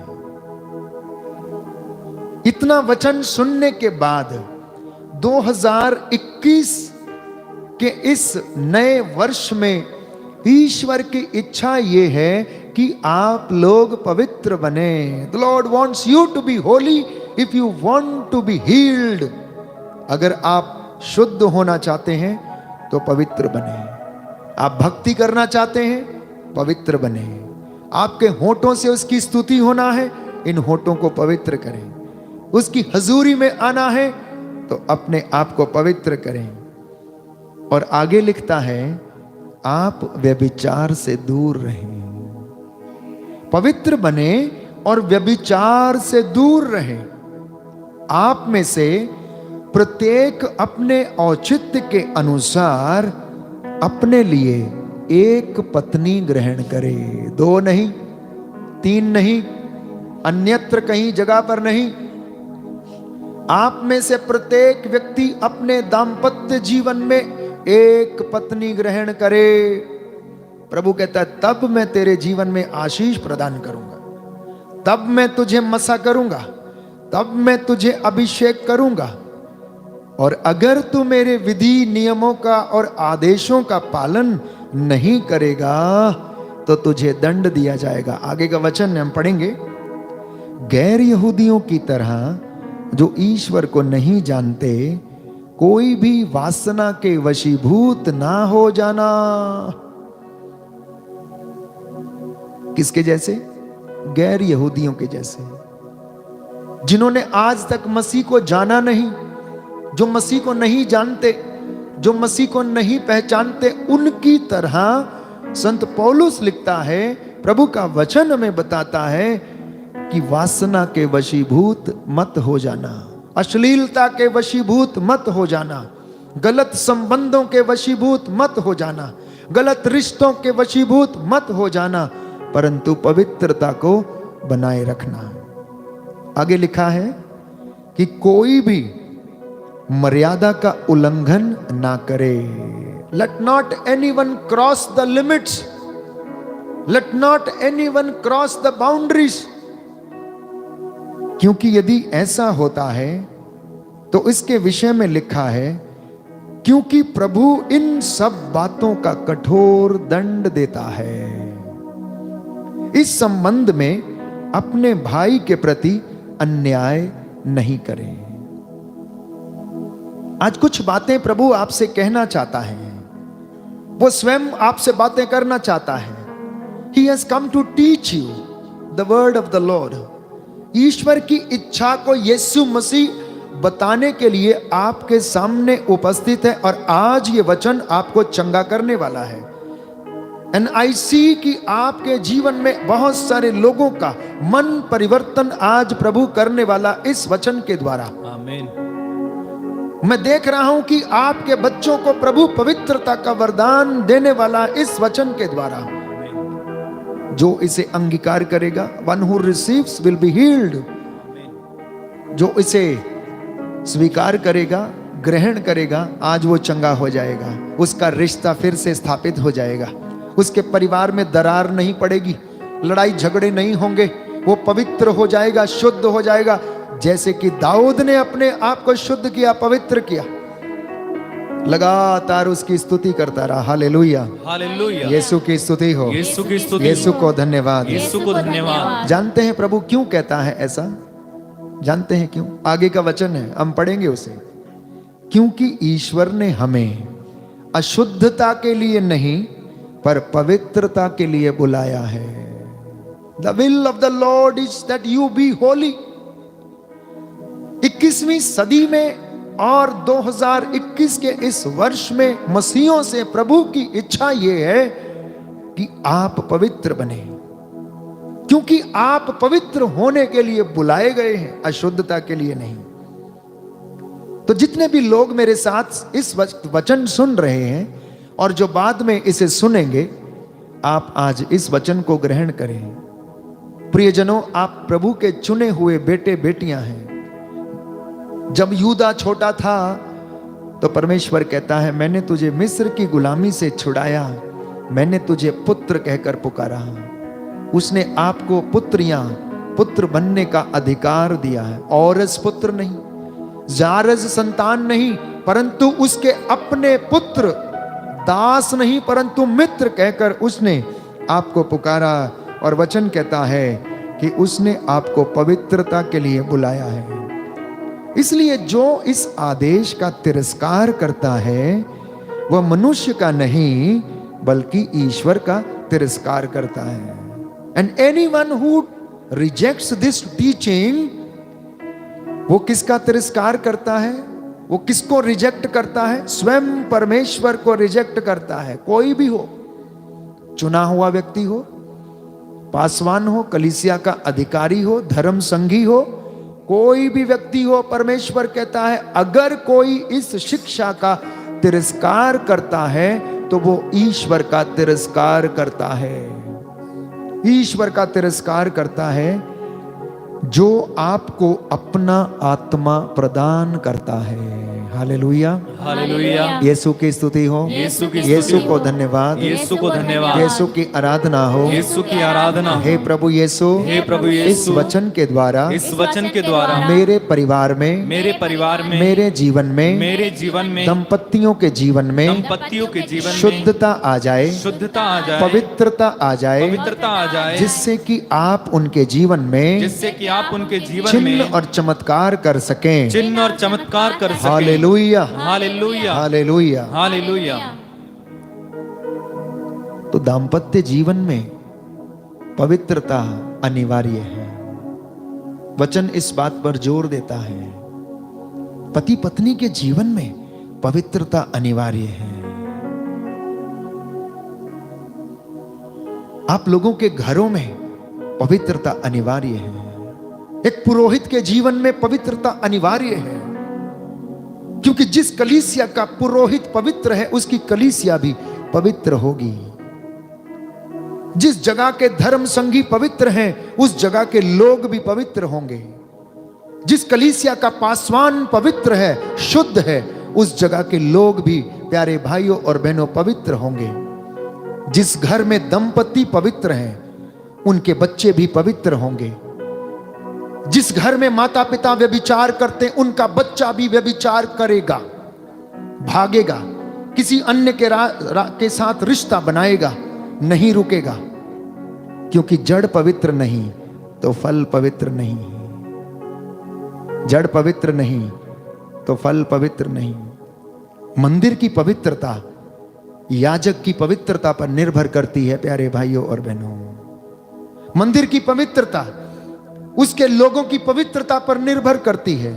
इतना वचन सुनने के बाद 2021 के इस नए वर्ष में ईश्वर की इच्छा यह है कि आप लोग पवित्र बने। The Lord wants you to be holy if you want to be healed, अगर आप शुद्ध होना चाहते हैं तो पवित्र बने। आप भक्ति करना चाहते हैं, पवित्र बने। आपके होठों से उसकी स्तुति होना है, इन होठों को पवित्र करें। उसकी हजूरी में आना है तो अपने आप को पवित्र करें। और आगे लिखता है, आप व्यभिचार से दूर रहें। पवित्र बने और व्यभिचार से दूर रहें। आप में से प्रत्येक अपने औचित्य के अनुसार अपने लिए एक पत्नी ग्रहण करे, 2 नहीं, 3 नहीं, अन्यत्र कहीं जगह पर नहीं। आप में से प्रत्येक व्यक्ति अपने दाम्पत्य जीवन में एक पत्नी ग्रहण करे। प्रभु कहता है, तब मैं तेरे जीवन में आशीष प्रदान करूंगा, तब मैं तुझे मसा करूंगा, तब मैं तुझे अभिषेक करूंगा। और अगर तू मेरे विधि नियमों का और आदेशों का पालन नहीं करेगा तो तुझे दंड दिया जाएगा। आगे का वचन हम पढ़ेंगे। गैर यहूदियों की तरह जो ईश्वर को नहीं जानते, कोई भी वासना के वशीभूत ना हो जाना। किसके जैसे? गैर यहूदियों के जैसे, जिन्होंने आज तक मसीह को जाना नहीं, जो मसीह को नहीं जानते, जो मसीह को नहीं पहचानते, उनकी तरह संत पौलुस लिखता है, प्रभु का वचन हमें बताता है कि वासना के वशीभूत मत हो जाना, अश्लीलता के वशीभूत मत हो जाना, गलत संबंधों के वशीभूत मत हो जाना, गलत रिश्तों के वशीभूत मत हो जाना, परंतु पवित्रता को बनाए रखना। आगे लिखा है कि कोई भी मर्यादा का उल्लंघन ना करे। Let not anyone cross the limits, let not anyone cross the boundaries. क्योंकि यदि ऐसा होता है तो इसके विषय में लिखा है, क्योंकि प्रभु इन सब बातों का कठोर दंड देता है। इस संबंध में अपने भाई के प्रति अन्याय नहीं करें। आज कुछ बातें प्रभु आपसे कहना चाहता है, वो स्वयं आपसे बातें करना चाहता है। He has come to teach you the word of the Lord। ईश्वर की इच्छा को यीशु मसीह बताने के लिए आपके सामने उपस्थित है और आज ये वचन आपको चंगा करने वाला है। एंड आई सी कि आपके जीवन में बहुत सारे लोगों का मन परिवर्तन आज प्रभु करने वाला इस वचन के द्वारा। आमीन। मैं देख रहा हूं कि आपके बच्चों को प्रभु पवित्रता का वरदान देने वाला इस वचन के द्वारा। जो इसे अंगीकार करेगा, one who receives will be healed. जो इसे स्वीकार करेगा, ग्रहण करेगा, आज वो चंगा हो जाएगा, उसका रिश्ता फिर से स्थापित हो जाएगा, उसके परिवार में दरार नहीं पड़ेगी, लड़ाई झगड़े नहीं होंगे, वो पवित्र हो जाएगा, शुद्ध हो जाएगा, जैसे कि दाऊद ने अपने आप को शुद्ध किया, पवित्र किया। लगातार उसकी स्तुति करता रहा। हालेलुया, हालेलुया। यीशु की स्तुति हो, यीशु की स्तुति, यीशु को धन्यवाद, यीशु को धन्यवाद। जानते हैं प्रभु क्यों कहता है ऐसा? जानते हैं क्यों? आगे का वचन है, हम पढ़ेंगे उसे। क्योंकि ईश्वर ने हमें अशुद्धता के लिए नहीं पर पवित्रता के लिए बुलाया है। The will of the Lord is that you be holy. 21वीं सदी में और 2021 के इस वर्ष में मसीहों से प्रभु की इच्छा यह है कि आप पवित्र बने, क्योंकि आप पवित्र होने के लिए बुलाए गए हैं, अशुद्धता के लिए नहीं। तो जितने भी लोग मेरे साथ इस वचन सुन रहे हैं और जो बाद में इसे सुनेंगे, आप आज इस वचन को ग्रहण करें। प्रियजनों, आप प्रभु के चुने हुए बेटे बेटियां हैं। जब यूदा छोटा था तो परमेश्वर कहता है, मैंने तुझे मिस्र की गुलामी से छुड़ाया, मैंने तुझे पुत्र कहकर पुकारा। उसने आपको पुत्रियां, पुत्र बनने का अधिकार दिया है। औरस पुत्र नहीं, जारज संतान नहीं, परंतु उसके अपने पुत्र, दास नहीं परंतु मित्र कहकर उसने आपको पुकारा। और वचन कहता है कि उसने आपको पवित्रता के लिए बुलाया है। इसलिए जो इस आदेश का तिरस्कार करता है वह मनुष्य का नहीं बल्कि ईश्वर का तिरस्कार करता है। And anyone who rejects this teaching, वो किसका तिरस्कार करता है? वो किसको रिजेक्ट करता है? स्वयं परमेश्वर को रिजेक्ट करता है। कोई भी हो, चुना हुआ व्यक्ति हो, पासवान हो, कलीसिया का अधिकारी हो, धर्म संघी हो, कोई भी व्यक्ति हो, परमेश्वर कहता है अगर कोई इस शिक्षा का तिरस्कार करता है तो वो ईश्वर का तिरस्कार करता है। ईश्वर का तिरस्कार करता है जो आपको अपना आत्मा प्रदान करता है। हालेलुया, हालेलुया। यीशु की स्तुति हो, यीशु की स्तुति यीशु हो। को धन्यवाद, यीशु को धन्यवाद, यीशु की आराधना हो, यीशु की आराधना हो। हे प्रभु यीशु, हे प्रभु इस यीशु, वचन के द्वारा इस वचन के द्वारा मेरे परिवार में, मेरे परिवार में, मेरे जीवन में, मेरे जीवन में, दंपतियों के जीवन में दंपतियों के जीवन में शुद्धता आ जाए, शुद्धता आ जाए, पवित्रता आ जाए, पवित्रता आ जाए, जिससे कि आप उनके जीवन में जिससे कि आप उनके जीवन चिन्ह में और चमत्कार कर सकें। चिन्ह और चमत्कार कर सकें। हालेलुया, हालेलुया, हालेलुया। हालेलुया। तो दाम्पत्य जीवन में पवित्रता अनिवार्य है। वचन इस बात पर जोर देता है, पति पत्नी के जीवन में पवित्रता अनिवार्य है। आप लोगों के घरों में पवित्रता अनिवार्य है। एक पुरोहित के जीवन में पवित्रता अनिवार्य है, क्योंकि जिस कलीसिया का पुरोहित पवित्र है उसकी कलीसिया भी पवित्र होगी। जिस जगह के धर्म संगी पवित्र हैं उस जगह के लोग भी पवित्र होंगे। जिस कलीसिया का पासवान पवित्र है, शुद्ध है, उस जगह के लोग भी, प्यारे भाइयों और बहनों, पवित्र होंगे। जिस घर में दंपति पवित्र हैं उनके बच्चे भी पवित्र होंगे। जिस घर में माता पिता व्यभिचार करते उनका बच्चा भी व्यभिचार करेगा, भागेगा, किसी अन्य के साथ रिश्ता बनाएगा, नहीं रुकेगा, क्योंकि जड़ पवित्र नहीं तो फल पवित्र नहीं है। जड़ पवित्र नहीं तो फल पवित्र नहीं। मंदिर की पवित्रता याजक की पवित्रता पर निर्भर करती है, प्यारे भाइयों और बहनों। मंदिर की पवित्रता उसके लोगों की पवित्रता पर निर्भर करती है।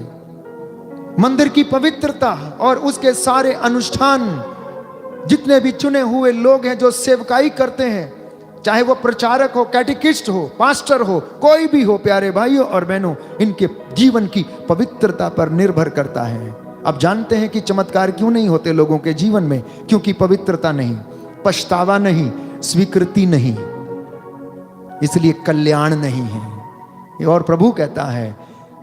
मंदिर की पवित्रता और उसके सारे अनुष्ठान, जितने भी चुने हुए लोग हैं जो सेवकाई करते हैं, चाहे वो प्रचारक हो, कैटेकिस्ट हो, पास्टर हो, कोई भी हो, प्यारे भाइयों और बहनों, इनके जीवन की पवित्रता पर निर्भर करता है। अब जानते हैं कि चमत्कार क्यों नहीं होते लोगों के जीवन में? क्योंकि पवित्रता नहीं, पछतावा नहीं, स्वीकृति नहीं, इसलिए कल्याण नहीं है। और प्रभु कहता है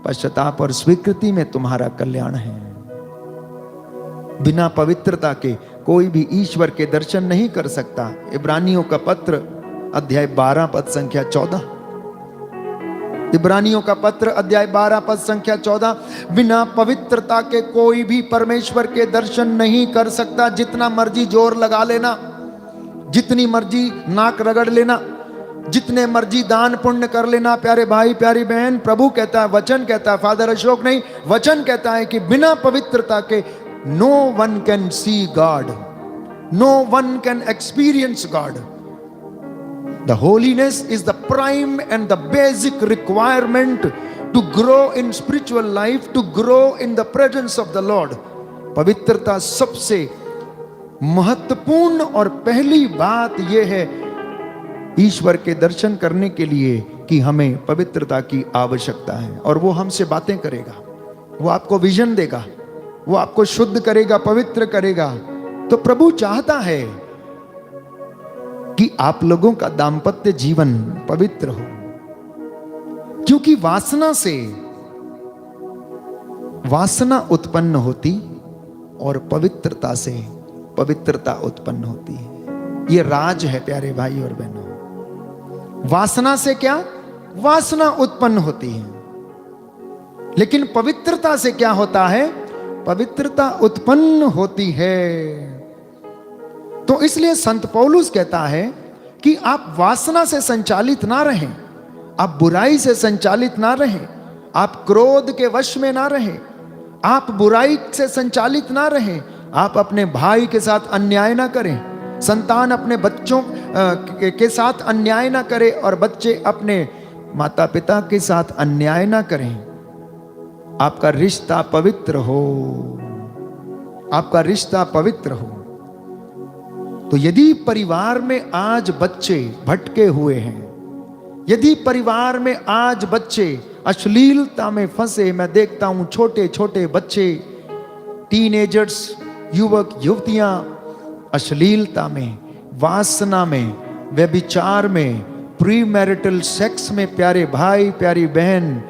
पश्चाताप और स्वीकृति में तुम्हारा कल्याण है। बिना पवित्रता के कोई भी ईश्वर के दर्शन नहीं कर सकता। इब्रानियों का पत्र अध्याय 12 पद संख्या 14। इब्रानियों का पत्र अध्याय 12 पद संख्या 14। बिना पवित्रता के कोई भी परमेश्वर के दर्शन नहीं कर सकता। जितना मर्जी जोर लगा लेना, जितनी मर्जी नाक रगड़ लेना, जितने मर्जी दान पुण्य कर लेना, प्यारे भाई प्यारी बहन, प्रभु कहता है, वचन कहता है, फादर अशोक नहीं, वचन कहता है कि बिना पवित्रता के no one can see God, no one can experience God. The holiness is the prime and the basic requirement to grow in spiritual life, to grow in the presence of the Lord. पवित्रता सबसे महत्वपूर्ण और पहली बात यह है ईश्वर के दर्शन करने के लिए कि हमें पवित्रता की आवश्यकता है। और वो हमसे बातें करेगा, वो आपको विजन देगा, वो आपको शुद्ध करेगा, पवित्र करेगा। तो प्रभु चाहता है कि आप लोगों का दाम्पत्य जीवन पवित्र हो, क्योंकि वासना उत्पन्न होती और पवित्रता से पवित्रता उत्पन्न होती है। ये राज है प्यारे भाई और बहनों। वासना से क्या? वासना उत्पन्न होती है, लेकिन पवित्रता से क्या होता है? पवित्रता उत्पन्न होती है। तो इसलिए संत पौलुस कहता है कि आप वासना से संचालित ना रहें, आप बुराई से संचालित ना रहें, आप क्रोध के वश में ना रहें, आप बुराई से संचालित ना रहें, आप अपने भाई के साथ अन्याय ना करें, संतान अपने बच्चों के साथ अन्याय ना करे और बच्चे अपने माता पिता के साथ अन्याय ना करें। आपका रिश्ता पवित्र हो, आपका रिश्ता पवित्र हो। तो यदि परिवार में आज बच्चे भटके हुए हैं, यदि परिवार में आज बच्चे अश्लीलता में फंसे, मैं देखता हूं छोटे छोटे बच्चे, टीनेजर्स, युवक युवतियां अश्लीलता में, वासना में, व्यभिचार में, प्री मैरिटल सेक्स में, प्यारे भाई प्यारी बहन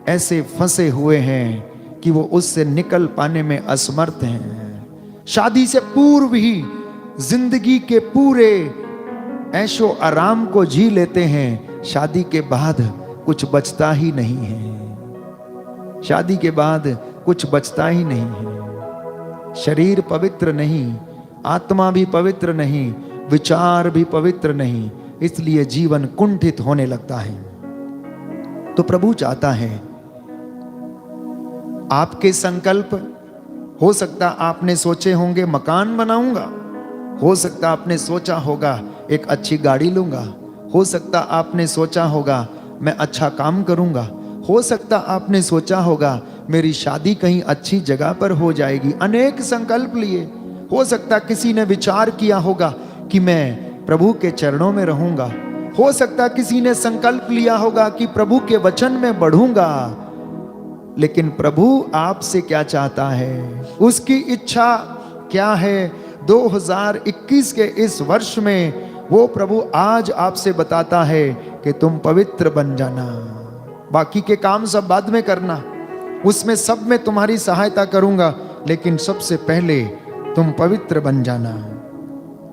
ऐसे फंसे हुए हैं कि वो उससे निकल पाने में असमर्थ हैं। शादी से पूर्व ही जिंदगी के पूरे ऐशो आराम को जी लेते हैं, शादी के बाद कुछ बचता ही नहीं है। शादी के बाद कुछ बचता ही नहीं है। शरीर पवित्र नहीं, आत्मा भी पवित्र नहीं, विचार भी पवित्र नहीं, इसलिए जीवन कुंठित होने लगता है। तो प्रभु चाहता है आपके संकल्प, हो सकता आपने सोचे होंगे मकान बनाऊंगा, हो सकता आपने सोचा होगा एक अच्छी गाड़ी लूंगा, हो सकता आपने सोचा होगा मैं अच्छा काम करूंगा, हो सकता आपने सोचा होगा मेरी शादी कहीं अच्छी जगह पर हो जाएगी। अनेक संकल्प लिए। हो सकता किसी ने विचार किया होगा कि मैं प्रभु के चरणों में रहूंगा, हो सकता किसी ने संकल्प लिया होगा कि प्रभु के वचन में बढ़ूंगा। लेकिन प्रभु आपसे क्या चाहता है, उसकी इच्छा क्या है? 2021 के इस वर्ष में वो प्रभु आज आपसे बताता है कि तुम पवित्र बन जाना। बाकी के काम सब बाद में करना, उसमें सब में तुम्हारी सहायता करूंगा, लेकिन सबसे पहले तुम पवित्र बन जाना।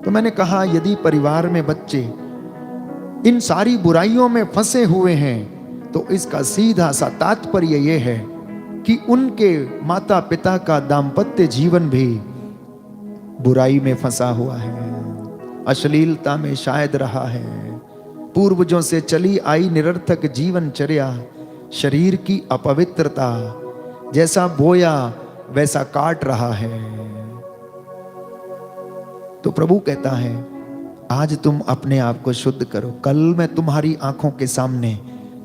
तो मैंने कहा यदि परिवार में बच्चे इन सारी बुराइयों में फंसे हुए हैं तो इसका सीधा सा तात्पर्य यह है कि उनके माता पिता का दाम्पत्य जीवन भी बुराई में फंसा हुआ है, अश्लीलता में शायद रहा है। पूर्वजों से चली आई निरर्थक जीवनचर्या, शरीर की अपवित्रता, जैसा बोया वैसा काट रहा है। तो प्रभु कहता है आज तुम अपने आप को शुद्ध करो, कल मैं तुम्हारी आंखों के सामने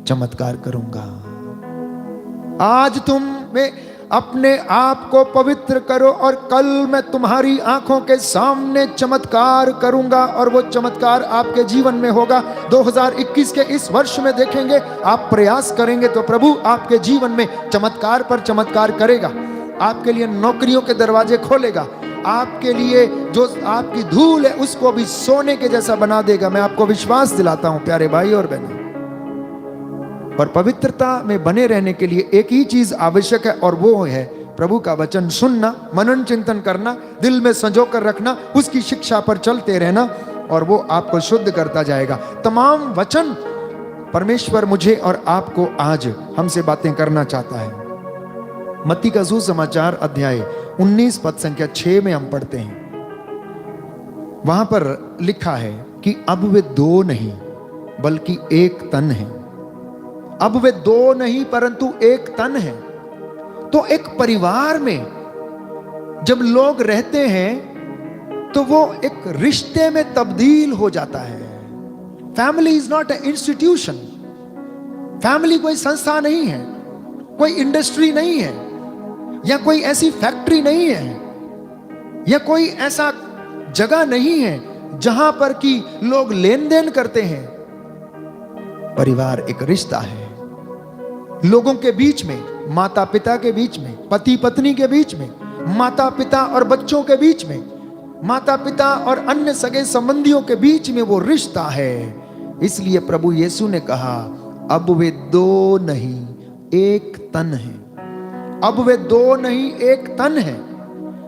चमत्कार करूंगा। आज तुम अपने आप को पवित्र करो और कल मैं तुम्हारी आंखों के सामने चमत्कार करूंगा। और वो चमत्कार आपके जीवन में होगा। 2021 के इस वर्ष में देखेंगे, आप प्रयास करेंगे तो प्रभु आपके जीवन में चमत्कार पर चमत्कार करेगा। आपके लिए नौकरियों के दरवाजे खोलेगा, आपके लिए जो आपकी धूल है उसको भी सोने के जैसा बना देगा। मैं आपको विश्वास दिलाता हूं प्यारे भाई और बहनों। और पवित्रता में बने रहने के लिए एक ही चीज आवश्यक है और वो है प्रभु का वचन सुनना, मनन चिंतन करना, दिल में संजो कर रखना, उसकी शिक्षा पर चलते रहना और वो आपको शुद्ध करता जाएगा। तमाम वचन परमेश्वर मुझे और आपको आज हमसे बातें करना चाहता है। मत्ती का सुसमाचार अध्याय 19 पद संख्या 6 में हम पढ़ते हैं। वहां पर लिखा है कि अब वे दो नहीं बल्कि एक तन है। अब वे दो नहीं परंतु एक तन है। तो एक परिवार में जब लोग रहते हैं तो वो एक रिश्ते में तब्दील हो जाता है। Family is not a institution. Family कोई संस्था नहीं है, कोई इंडस्ट्री नहीं है, या कोई ऐसी फैक्ट्री नहीं है, या कोई ऐसा जगह नहीं है जहां पर कि लोग लेन देन करते हैं। परिवार एक रिश्ता है, लोगों के बीच में, माता पिता के बीच में, पति पत्नी के बीच में, माता पिता और बच्चों के बीच में, माता पिता और अन्य सगे संबंधियों के बीच में वो रिश्ता है। इसलिए प्रभु यीशु ने कहा अब वे दो नहीं एक तन है। अब वे दो नहीं एक तन है।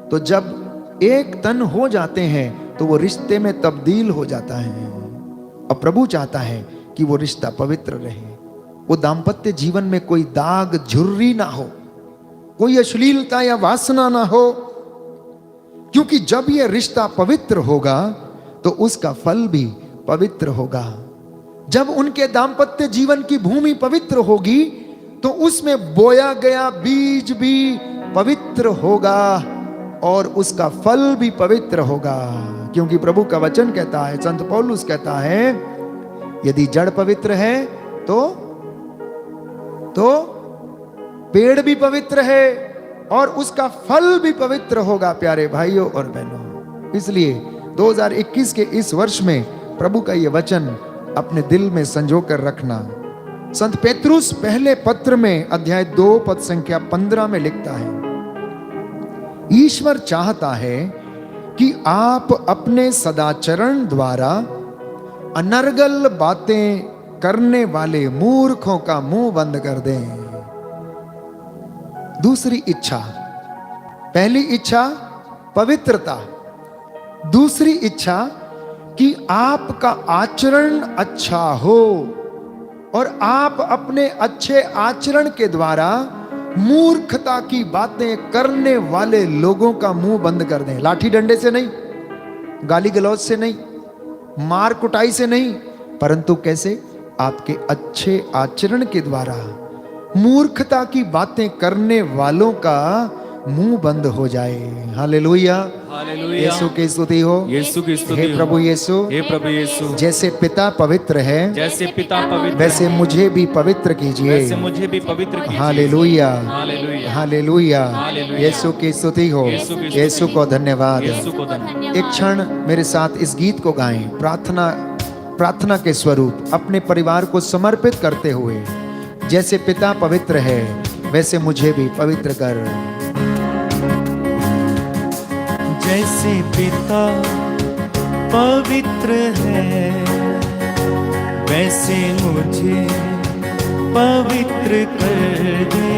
तो जब एक तन हो जाते हैं तो वो रिश्ते में तब्दील हो जाता है। और प्रभु चाहता है कि वो रिश्ता पवित्र रहे, वो दाम्पत्य जीवन में कोई दाग झुर्री ना हो, कोई अश्लीलता या वासना ना हो। क्योंकि जब ये रिश्ता पवित्र होगा तो उसका फल भी पवित्र होगा। जब उनके दाम्पत्य जीवन की भूमि पवित्र होगी तो उसमें बोया गया बीज भी पवित्र होगा और उसका फल भी पवित्र होगा। क्योंकि प्रभु का वचन कहता है, संत पौलुस कहता है, यदि जड़ पवित्र है तो पेड़ भी पवित्र है और उसका फल भी पवित्र होगा। प्यारे भाइयों और बहनों, इसलिए 2021 के इस वर्ष में प्रभु का यह वचन अपने दिल में संजो कर रखना। संत पेतरुस पहले पत्र में अध्याय 2 पद संख्या 15 में लिखता है, ईश्वर चाहता है कि आप अपने सदाचरण द्वारा अनर्गल बातें करने वाले मूर्खों का मुंह बंद कर दें। दूसरी इच्छा, पहली इच्छा पवित्रता, दूसरी इच्छा कि आपका आचरण अच्छा हो और आप अपने अच्छे आचरण के द्वारा मूर्खता की बातें करने वाले लोगों का मुंह बंद कर दें। लाठी डंडे से नहीं, गाली गलौज से नहीं, मार कुटाई से नहीं, परंतु कैसे? आपके अच्छे आचरण के द्वारा मूर्खता की बातें करने वालों का मुंह बंद हो जाए। हालेलुया, हालेलुया। यीशु की स्तुति हो, यीशु की स्तुति हे हो। प्रभु यीशु, हे प्रभु यीशु, जैसे पिता पवित्र है जैसे पिता पवित्र वैसे है, मुझे भी पवित्र कीजिए। वैसे मुझे भी पवित्र कीजिए। हालेलुया, हालेलुया, हालेलुया, हालेलुया। यीशु की स्तुति हो, यीशु की स्तुति। यीशु को धन्यवाद। यीशु को धन्यवाद। एक क्षण मेरे साथ इस गीत को गाएं, प्रार्थना के स्वरूप अपने परिवार को समर्पित करते हुए, जैसे पिता पवित्र है वैसे मुझे भी पवित्र कर। जैसे पिता पवित्र है वैसे मुझे पवित्र कर दे।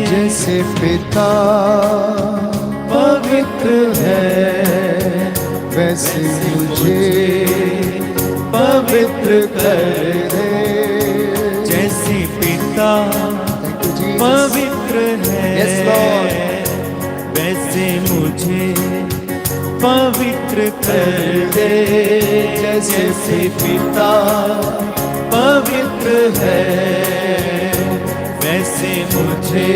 जैसे पिता पवित्र है वैसे मुझे पवित्र कर दे। जैसे पिता पवित्र है Yes, Lord. वैसे मुझे पवित्र कर दे। जैसे पिता पवित्र है वैसे मुझे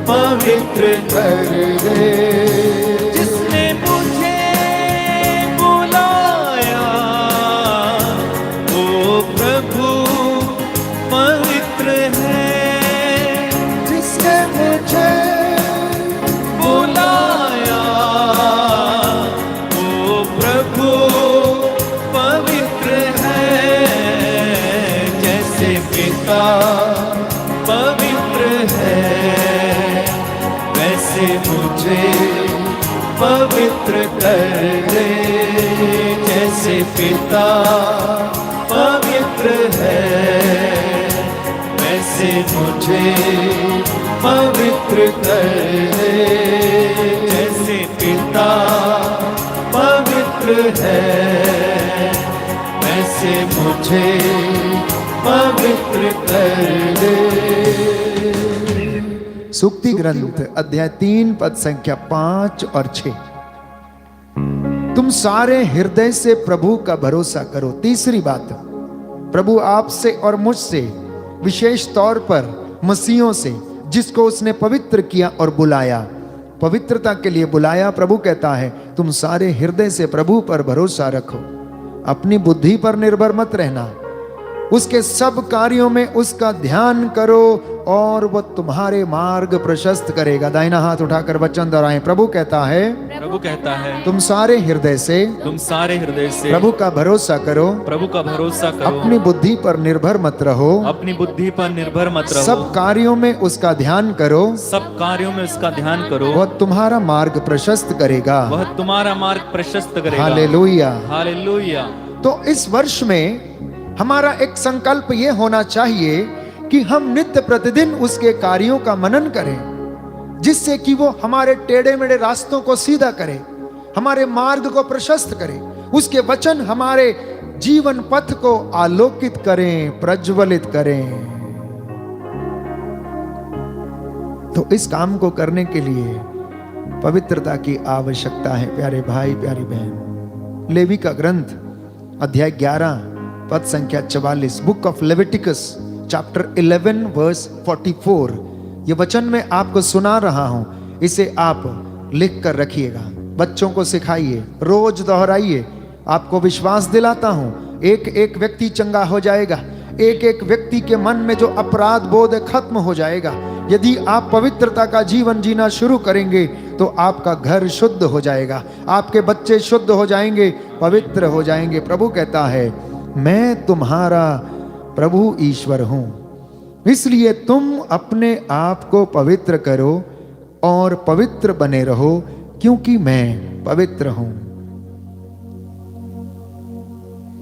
पवित्र कर दे। जिसने मुझे बुलाया वो प्रभु पवित्र है। जिसने मुझे बुलाया वो प्रभु पवित्र है। जैसे पिता पवित्र है वैसे मुझे पवित्र कर दे। जैसे पिता पवित्र है वैसे मुझे पवित्र कर दे। जैसे पिता पवित्र है वैसे मुझे पवित्र कर दे। सूक्ति ग्रंथ अध्याय 3 पद संख्या 5 और 6। तुम सारे हृदय से प्रभु का भरोसा करो। तीसरी बात, प्रभु आपसे और मुझसे, विशेष तौर पर मसीहों से, जिसको उसने पवित्र किया और बुलाया, पवित्रता के लिए बुलाया। प्रभु कहता है तुम सारे हृदय से प्रभु पर भरोसा रखो, अपनी बुद्धि पर निर्भर मत रहना, उसके सब कार्यों में उसका ध्यान करो और वह तुम्हारे मार्ग प्रशस्त करेगा। दाहिना हाथ उठाकर वचन दोहराएं। प्रभु कहता है तुम सारे हृदय से प्रभु का भरोसा करो, प्रभु का भरोसा करो, अपनी बुद्धि पर निर्भर मत रहो, अपनी बुद्धि पर निर्भर मत रहो, सब कार्यों में उसका ध्यान करो, सब कार्यों में उसका ध्यान करो, वह तुम्हारा मार्ग प्रशस्त करेगा। वह तुम्हारा मार्ग प्रशस्त करेगा। Hallelujah, hallelujah. तो इस वर्ष में हमारा एक संकल्प यह होना चाहिए कि हम नित्य प्रतिदिन उसके कार्यों का मनन करें, जिससे कि वो हमारे टेढ़े मेढ़े रास्तों को सीधा करे, हमारे मार्ग को प्रशस्त करे, उसके वचन हमारे जीवन पथ को आलोकित करें, प्रज्वलित करें। तो इस काम को करने के लिए पवित्रता की आवश्यकता है। प्यारे भाई, प्यारी बहन, लेवी का ग्रंथ अध्याय 11 पद संख्या 44, book of Leviticus chapter 11 verse 44। ये वचन मैं आपको सुना रहा हूं, इसे आप लिख कर रखिएगा, बच्चों को सिखाइए, रोज दोहराइए। आपको विश्वास दिलाता हूं, एक एक व्यक्ति चंगा हो जाएगा, एक एक व्यक्ति के मन में जो अपराध बोध है खत्म हो जाएगा। यदि आप पवित्रता का जीवन जीना शुरू करेंगे तो आपका घर शुद्ध हो जाएगा, आपके बच्चे शुद्ध हो जाएंगे, पवित्र हो जाएंगे। प्रभु कहता है, मैं तुम्हारा प्रभु ईश्वर हूं, इसलिए तुम अपने आप को पवित्र करो और पवित्र बने रहो, क्योंकि मैं पवित्र हूं।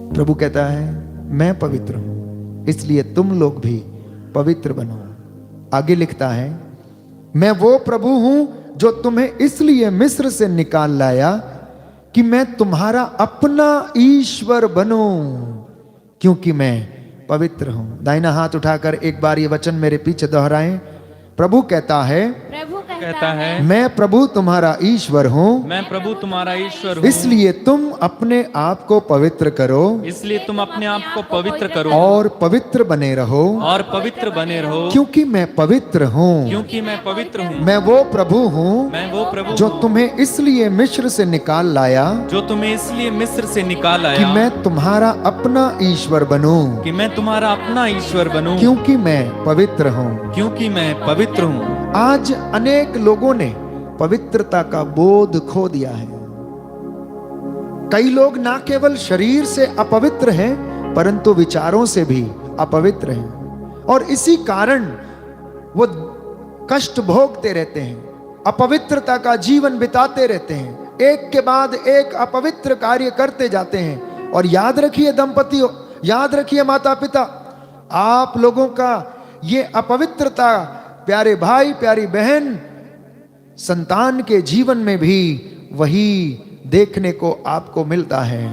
प्रभु कहता है, मैं पवित्र हूं, इसलिए तुम लोग भी पवित्र बनो। आगे लिखता है, मैं वो प्रभु हूं जो तुम्हें इसलिए मिस्र से निकाल लाया कि मैं तुम्हारा अपना ईश्वर बनूं, क्योंकि मैं पवित्र हूं। दाहिना हाथ उठाकर एक बार ये वचन मेरे पीछे दोहराएं। प्रभु कहता है, मैं प्रभु तुम्हारा ईश्वर हूं, मैं प्रभु तुम्हारा ईश्वर हूं, इसलिए तुम अपने आप को पवित्र करो, इसलिए तुम अपने आप को पवित्र करो और पवित्र बने रहो, और पवित्र बने रहो, क्योंकि मैं पवित्र हूं। क्योंकि मैं पवित्र हूं। मैं वो प्रभु हूं, मैं वो प्रभु जो हूं, तुम्हें इसलिए मिस्र से निकाल लाया, जो तुम्हें इसलिए मिस्र से निकाल कि आया, मैं तुम्हारा अपना ईश्वर बनूं, कि मैं तुम्हारा अपना ईश्वर बनूं, क्योंकि मैं पवित्र हूं। क्योंकि मैं पवित्र हूं। आज अनेक लोगों ने पवित्रता का बोध खो दिया है। कई लोग ना केवल शरीर से अपवित्र हैं, परंतु विचारों से भी अपवित्र हैं, और इसी कारण वो कष्ट भोगते रहते हैं, अपवित्रता का जीवन बिताते रहते हैं, एक के बाद एक अपवित्र कार्य करते जाते हैं। और याद रखिए दंपतियों, याद रखिए माता पिता, आप लोगों का ये अपवित्रता, प्यारे भाई प्यारी बहन, संतान के जीवन में भी वही देखने को आपको मिलता है,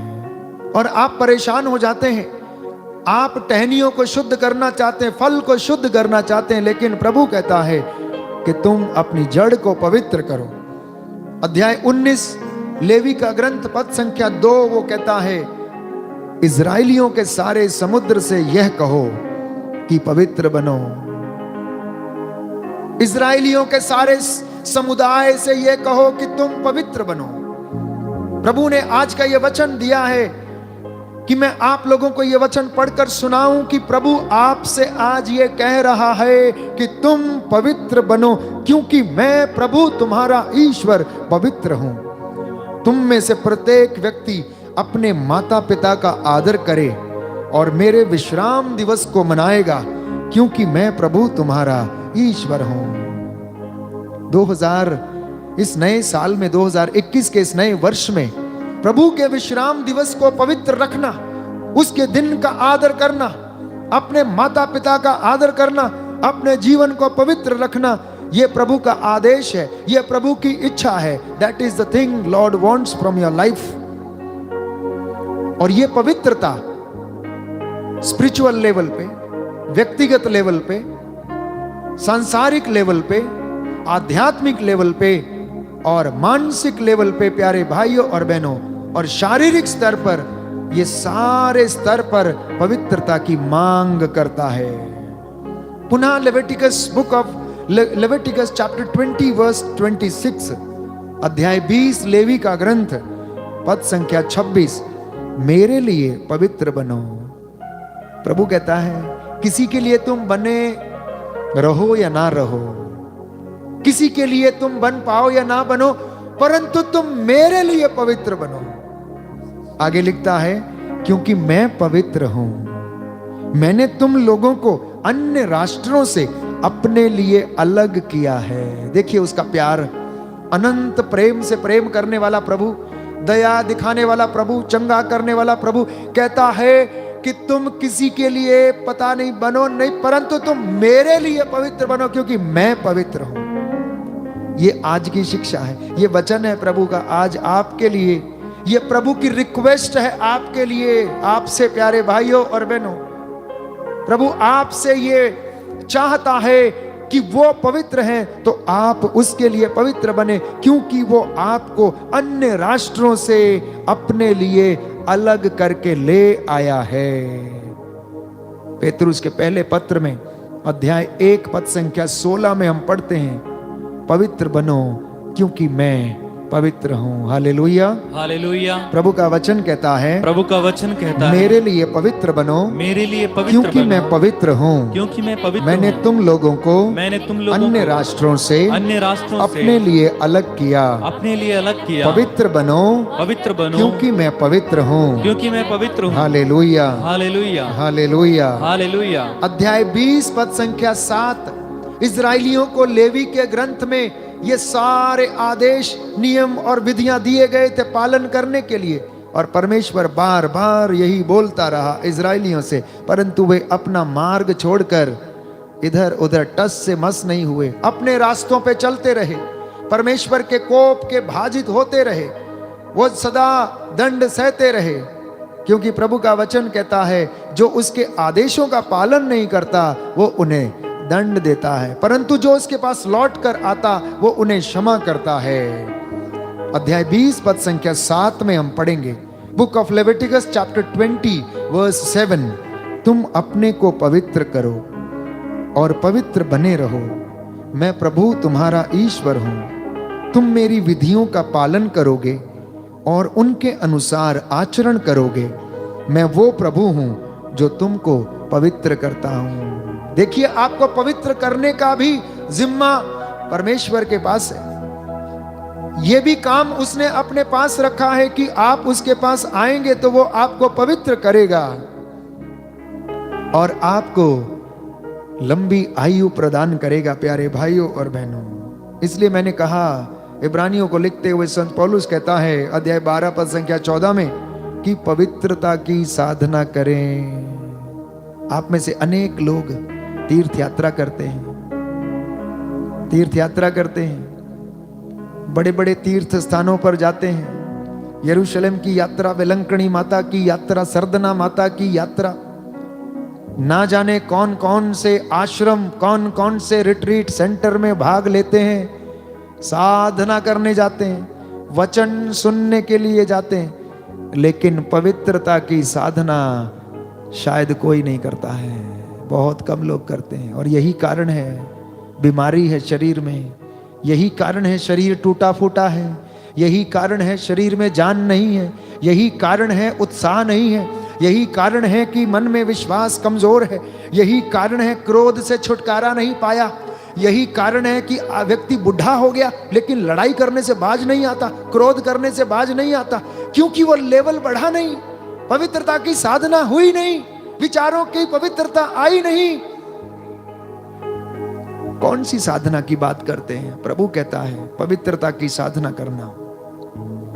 और आप परेशान हो जाते हैं। आप टहनियों को शुद्ध करना चाहते हैं, फल को शुद्ध करना चाहते हैं, लेकिन प्रभु कहता है कि तुम अपनी जड़ को पवित्र करो। अध्याय 19 लेवी का ग्रंथ पद संख्या 2 वो कहता है, इजराइलियों के सारे समुद्र से यह कहो कि पवित्र बनो। इजराइलियों के सारे समुदाय से यह कहो कि तुम पवित्र बनो। प्रभु ने आज का यह वचन दिया है कि मैं आप लोगों को यह वचन पढ़कर सुनाऊं कि प्रभु आपसे आज यह कह रहा है कि तुम पवित्र बनो, क्योंकि मैं प्रभु तुम्हारा ईश्वर पवित्र हूं। तुम में से प्रत्येक व्यक्ति अपने माता पिता का आदर करे और मेरे विश्राम दिवस को मनाएगा, क्योंकि मैं प्रभु तुम्हारा ईश्वर हूं। 2000 इस नए साल में, 2021 के इस नए वर्ष में प्रभु के विश्राम दिवस को पवित्र रखना, उसके दिन का आदर करना, अपने माता पिता का आदर करना, अपने जीवन को पवित्र रखना, यह प्रभु का आदेश है, यह प्रभु की इच्छा है। That is the thing Lord wants from your life. और यह पवित्रता स्पिरिचुअल लेवल पे, व्यक्तिगत लेवल पे, सांसारिक लेवल पे, आध्यात्मिक लेवल पे और मानसिक लेवल पे, प्यारे भाइयों और बहनों, और शारीरिक स्तर पर, ये सारे स्तर पर पवित्रता की मांग करता है। पुनः Leviticus book of Leviticus chapter 20 verse 26, अध्याय 20 लेवी का ग्रंथ पद संख्या 26, मेरे लिए पवित्र बनो। प्रभु कहता है, किसी के लिए तुम बने रहो या ना रहो, किसी के लिए तुम बन पाओ या ना बनो, परंतु तुम मेरे लिए पवित्र बनो। आगे लिखता है, क्योंकि मैं पवित्र हूं, मैंने तुम लोगों को अन्य राष्ट्रों से अपने लिए अलग किया है। देखिए उसका प्यार, अनंत प्रेम से प्रेम करने वाला प्रभु, दया दिखाने वाला प्रभु, चंगा करने वाला प्रभु कहता है कि तुम किसी के लिए पता नहीं बनो नहीं, परंतु तुम मेरे लिए पवित्र बनो, क्योंकि मैं पवित्र हूं। ये आज की शिक्षा है, ये वचन है प्रभु का आज आपके लिए, ये प्रभु की रिक्वेस्ट है आपके लिए, आपसे प्यारे भाइयों और बहनों। प्रभु आपसे ये चाहता है कि वो पवित्र हैं तो आप उसके लिए पवित्र बने, क्योंकि वो आपको अन्य राष्ट्रों से अपने लिए अलग करके ले आया है। पेतरुस के पहले पत्र में अध्याय 1 पद संख्या 16 में हम पढ़ते हैं, पवित्र बनो क्योंकि मैं पवित्र हूं। हालेलुया, हालेलुया। प्रभु का वचन कहता है, प्रभु का वचन कहता है, मेरे लिए पवित्र बनो, मेरे लिए पवित्र क्योंकि बनो, मैं पवित्र हूँ। क्योंकि मैं पवित्र मैंने हूँ। तुम लोगों को अन्य राष्ट्रों से अपने लिए अलग किया। अपने लिए अलग किया। पवित्र बनो, पवित्र बनो, क्योंकि मैं पवित्र हूँ। क्योंकि मैं पवित्र हूँ। हालेलुया, हालेलुया, हालेलुया, हालेलुया। अध्याय 20 पद संख्या 7, इजराइलियों को लेवी के ग्रंथ में ये सारे आदेश, नियम और विधियां दिए गए थे पालन करने के लिए, और परमेश्वर बार बार यही बोलता रहा इजराइलियों से, परंतु वे अपना मार्ग छोड़कर इधर उधर टस से मस नहीं हुए, अपने रास्तों पे चलते रहे, परमेश्वर के कोप के भाजित होते रहे, वो सदा दंड सहते रहे। क्योंकि प्रभु का वचन कहता है, जो उसके आदेशों का पालन नहीं करता वो उन्हें दंड देता है, परंतु जो उसके पास लौट कर आता वो उन्हें क्षमा करता है। अध्याय 20 पद संख्या 7 में हम पढ़ेंगे, book of Leviticus chapter 20 verse 7, तुम अपने को पवित्र करो और पवित्र बने रहो, मैं प्रभु तुम्हारा ईश्वर हूं। तुम मेरी विधियों का पालन करोगे और उनके अनुसार आचरण करोगे, मैं वो प्रभु हूं जो तुमको पवित्र करता हूं। देखिए, आपको पवित्र करने का भी जिम्मा परमेश्वर के पास है। यह भी काम उसने अपने पास रखा है कि आप उसके पास आएंगे तो वो आपको पवित्र करेगा और आपको लंबी आयु प्रदान करेगा। प्यारे भाइयों और बहनों, इसलिए मैंने कहा, इब्रानियों को लिखते हुए संत पौलुस कहता है अध्याय 12 पद संख्या 14 में कि पवित्रता की साधना करें। आप में से अनेक लोग तीर्थ यात्रा करते हैं, तीर्थ यात्रा करते हैं, बड़े बड़े तीर्थ स्थानों पर जाते हैं। यरूशलेम की यात्रा, वेलंकणी माता की यात्रा, सरदना माता की यात्रा, ना जाने कौन कौन से आश्रम, कौन कौन से रिट्रीट सेंटर में भाग लेते हैं, साधना करने जाते हैं, वचन सुनने के लिए जाते हैं, लेकिन पवित्रता की साधना शायद कोई नहीं करता है, बहुत कम लोग करते हैं। और यही कारण है बीमारी है शरीर में, यही कारण है शरीर टूटा फूटा है, यही कारण है शरीर में जान नहीं है, यही कारण है उत्साह नहीं है, यही कारण है कि मन में विश्वास कमजोर है, यही कारण है क्रोध से छुटकारा नहीं पाया, यही कारण है कि व्यक्ति बुढ़ा हो गया लेकिन लड़ाई करने से बाज नहीं आता, क्रोध करने से बाज नहीं आता, क्योंकि वो लेवल बढ़ा नहीं, पवित्रता की साधना हुई नहीं, विचारों की पवित्रता आई नहीं। कौन सी साधना की बात करते हैं? प्रभु कहता है पवित्रता की साधना करना,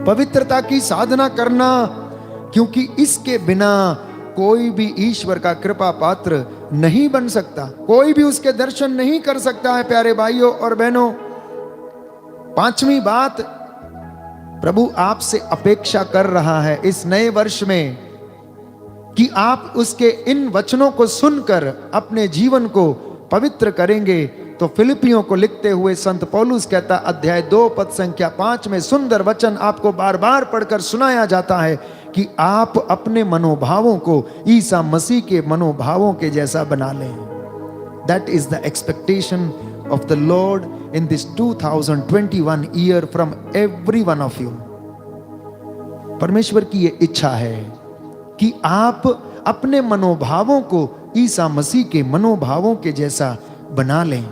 पवित्रता की साधना करना, क्योंकि इसके बिना कोई भी ईश्वर का कृपा पात्र नहीं बन सकता, कोई भी उसके दर्शन नहीं कर सकता है। प्यारे भाइयों और बहनों, पांचवी बात, प्रभु आपसे अपेक्षा कर रहा है इस नए वर्ष में कि आप उसके इन वचनों को सुनकर अपने जीवन को पवित्र करेंगे। तो फिलिपियों को लिखते हुए संत पौलुस कहता, अध्याय 2 पद संख्या 5 में सुंदर वचन आपको बार बार पढ़कर सुनाया जाता है कि आप अपने मनोभावों को ईसा मसीह के मनोभावों के जैसा बना लें। That is the expectation of the Lord in this 2021 year from every one of you. परमेश्वर की ये इच्छा है कि आप अपने मनोभावों को ईसा मसीह के मनोभावों के जैसा बना लें।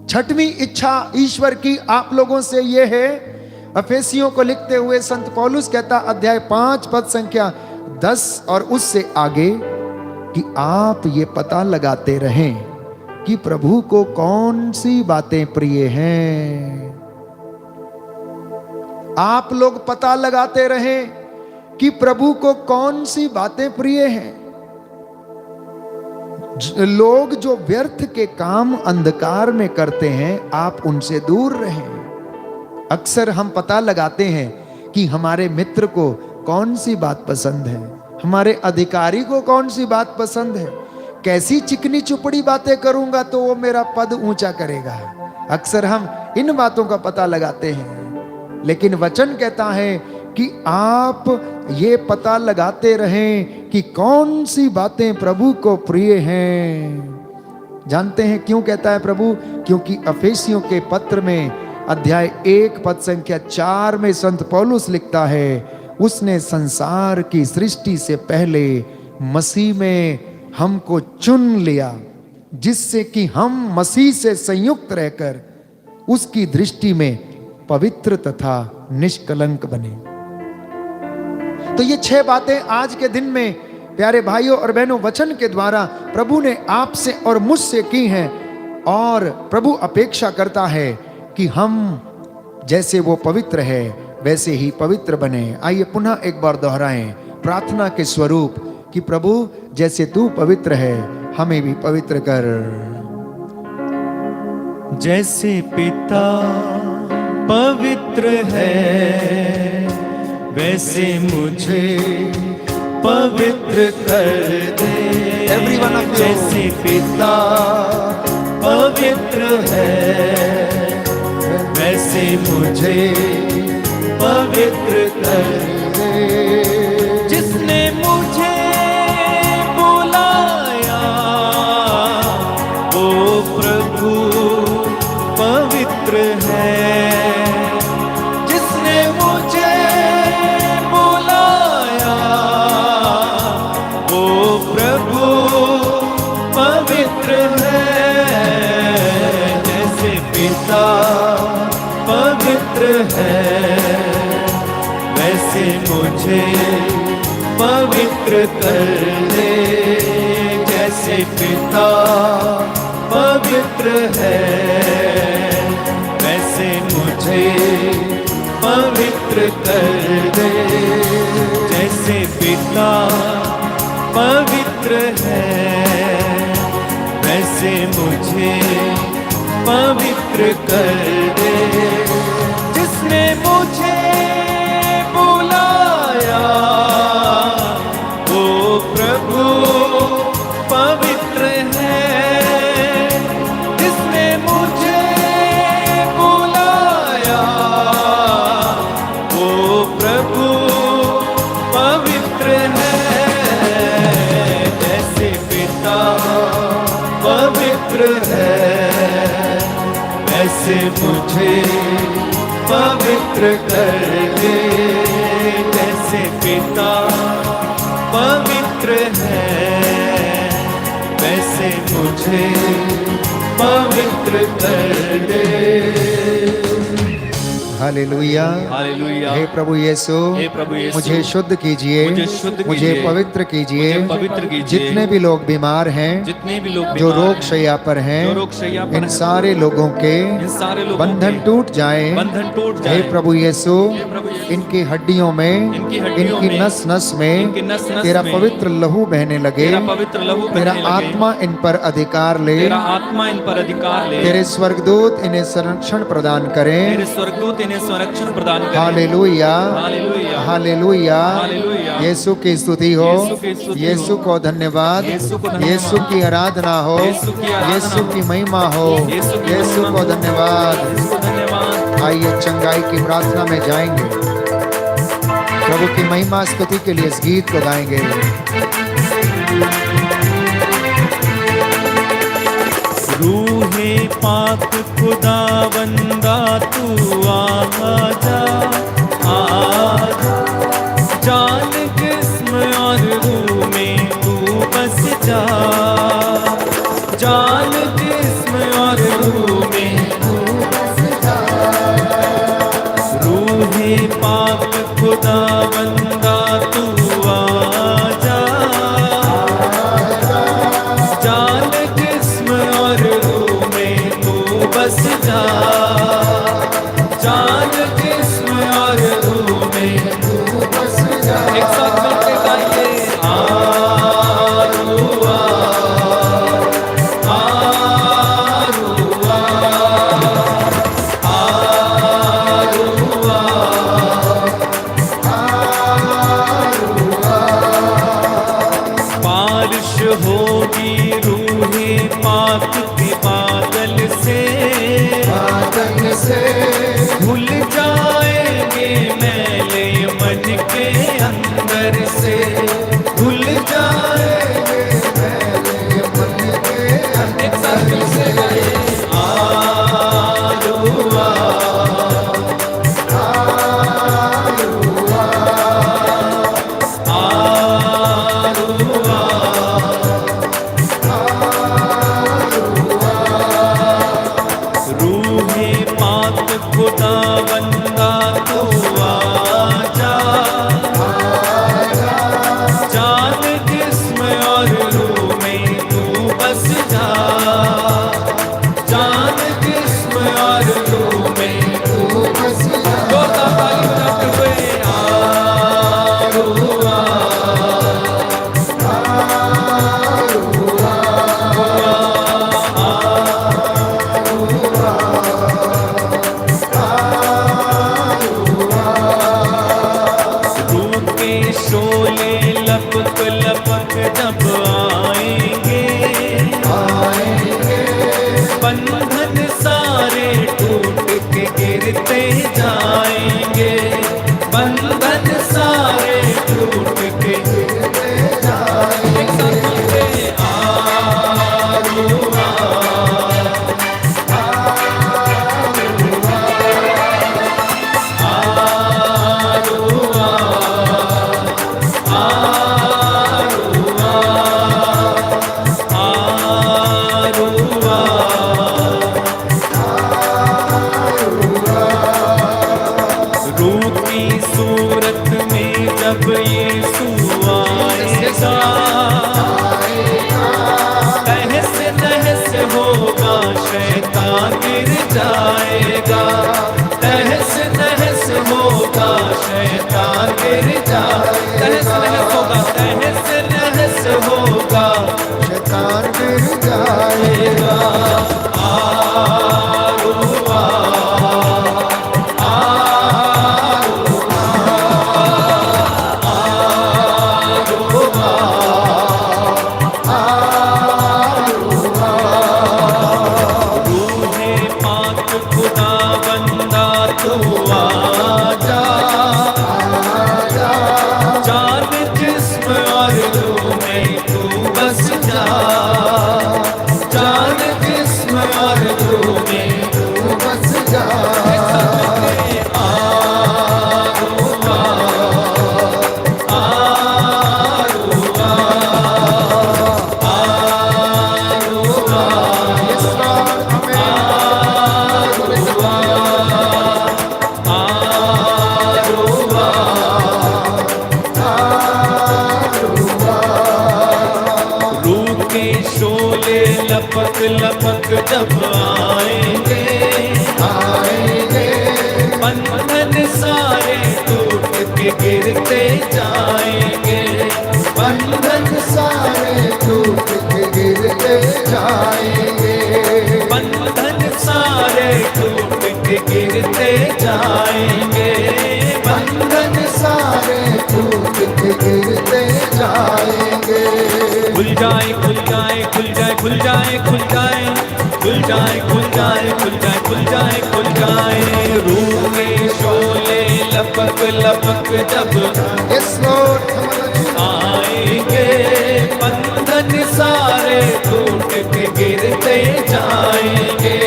छठवीं इच्छा ईश्वर की आप लोगों से यह है, अफेसियों को लिखते हुए संत पौलुस कहता, अध्याय 5 पद संख्या 10 और उससे आगे, कि आप ये पता लगाते रहें कि प्रभु को कौन सी बातें प्रिय हैं। आप लोग पता लगाते रहें कि प्रभु को कौन सी बातें प्रिय हैं। लोग जो व्यर्थ के काम अंधकार में करते हैं, आप उनसे दूर रहें। अक्सर हम पता लगाते हैं कि हमारे मित्र को कौन सी बात पसंद है, हमारे अधिकारी को कौन सी बात पसंद है, कैसी चिकनी चुपड़ी बातें करूंगा तो वो मेरा पद ऊंचा करेगा। अक्सर हम इन बातों का पता लगाते हैं, लेकिन वचन कहता है कि आप ये पता लगाते रहें कि कौन सी बातें प्रभु को प्रिय हैं। जानते हैं क्यों कहता है प्रभु? क्योंकि अफेसियों के पत्र में अध्याय 1 पद संख्या 4 में संत पौलुस लिखता है, उसने संसार की सृष्टि से पहले मसीह में हमको चुन लिया, जिससे कि हम मसीह से संयुक्त रहकर उसकी दृष्टि में पवित्र तथा निष्कलंक बने। तो ये 6 बातें आज के दिन में प्यारे भाइयों और बहनों वचन के द्वारा प्रभु ने आपसे और मुझसे की हैं, और प्रभु अपेक्षा करता है कि हम जैसे वो पवित्र है वैसे ही पवित्र बने। आइए पुनः एक बार दोहराएं प्रार्थना के स्वरूप कि प्रभु जैसे तू पवित्र है हमें भी पवित्र कर। जैसे पिता पवित्र है वैसे मुझे पवित्र कर दे। जैसे पिता पवित्र है वैसे मुझे पवित्र कर दे। जिसने मुझे बुलाया वो प्रभु पवित्र है। जिसने मुझे बुलाया वो प्रभु पवित्र है। जैसे पिता पवित्र है वैसे मुझे पवित्र कर दे। जैसे पिता पवित्र है वैसे मुझे पवित्र कर दे। जैसे पिता पवित्र है वैसे मुझे पवित्र कर दे। जिसने मुझे बुलाया वो प्रभु पवित्र है। जिसने मुझे बुलाया वो प्रभु पवित्र है। जैसे पिता पवित्र है वैसे मुझे पवित्र कर दे। जैसे पिता पवित्र है वैसे मुझे पवित्र कर दे। हालेलुया हालेलुया। हे प्रभु यीशु, हे प्रभु यीशु, मुझे शुद्ध कीजिए, मुझे पवित्र कीजिए। जितने भी लोग बीमार हैं, जितने भी लोग जो रोग शैया पर हैं, इन सारे लोगों के बंधन टूट जाए। बंधन टूट जाए। हे प्रभु यीशु, इनकी हड्डियों में, इनकी नस नस में तेरा पवित्र लहू बहने लगे। पवित्र लहू तेरा आत्मा इन पर अधिकार ले। आत्मा इन पर अधिकार ले। तेरे स्वर्गदूत इन्हें संरक्षण प्रदान करें। तेरे स्वर्गदूत इन्हें संरक्षण प्रदान करें। हालेलुया हालेलुया हालेलुया। हालेलुया। यीशु की स्तुति हो, यीशु को धन्यवाद, यीशु की आराधना हो, यीशु की महिमा हो, यीशु को धन्यवाद। आइए चंगाई की प्रार्थना में जाएंगे, प्रभु की महिमा स्तुति के लिए इस गीत को गाएंगे। रूहे पाक खुदावंदा तू आजा आजा। जान जिस्म और रूह में तू बस जा। जान जिस्म और रूह में तू बस जा। रूहे पाक खुदावंदा तू आजा। जान जिस्म और रूह में तू बस जा। जान जिस्म और रूह में तू बस जा। एक साथ मिलके गाइए। आरुआ आरुआ आरुआ बंधन सारे टूट के जाएगा, तहस नहस होगा शैतान गिर जाएगा, तहस नहस होगा, तहस नहस होगा शैतान गिर जाएगा। लपक लपक जब आएंगे, आएंगे बंधन सारे टूट के गिरते जाएंगे, बंधन सारे टूट के गिरते जाएंगे, बंधन सारे टूट के गिरते जाएंगे, बंधन सारे टूट के गिरते जाएंगे। खुल जाए खुल जाए खुल जाए खुल जाए खुल जाए खुल जाए खुल जाए खुल जाए खुल जाए खुल जाए रूह में शोले लपक लपक जब आएंगे, बंधन सारे टूट के गिरते जाएंगे,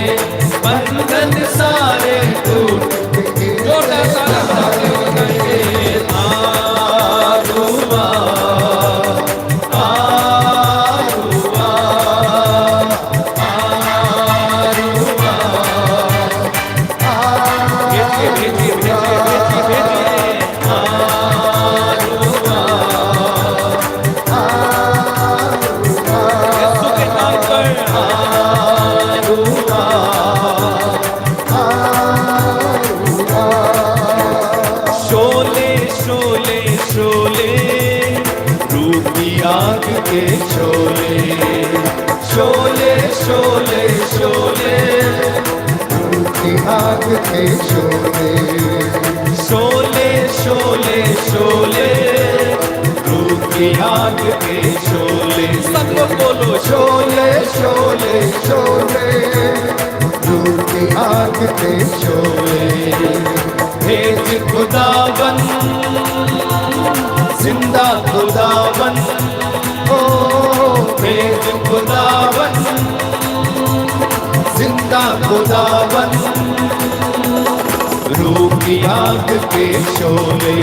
बंधन सारे टूट के गिरते जाएंगे। शोले शोले शोले रूह की आग के शोले, शोले शोले शोले रूह की आग के शोले, शोले शोले शोले रूह की आग के शोले। सब लोग बोलो शोले शोले शोले रूह की आग के शोले। भेज खुदावन जिंदा खुदावन, ओ भेज खुदावन जिंदा खुदावन, रूह की आग के शोले,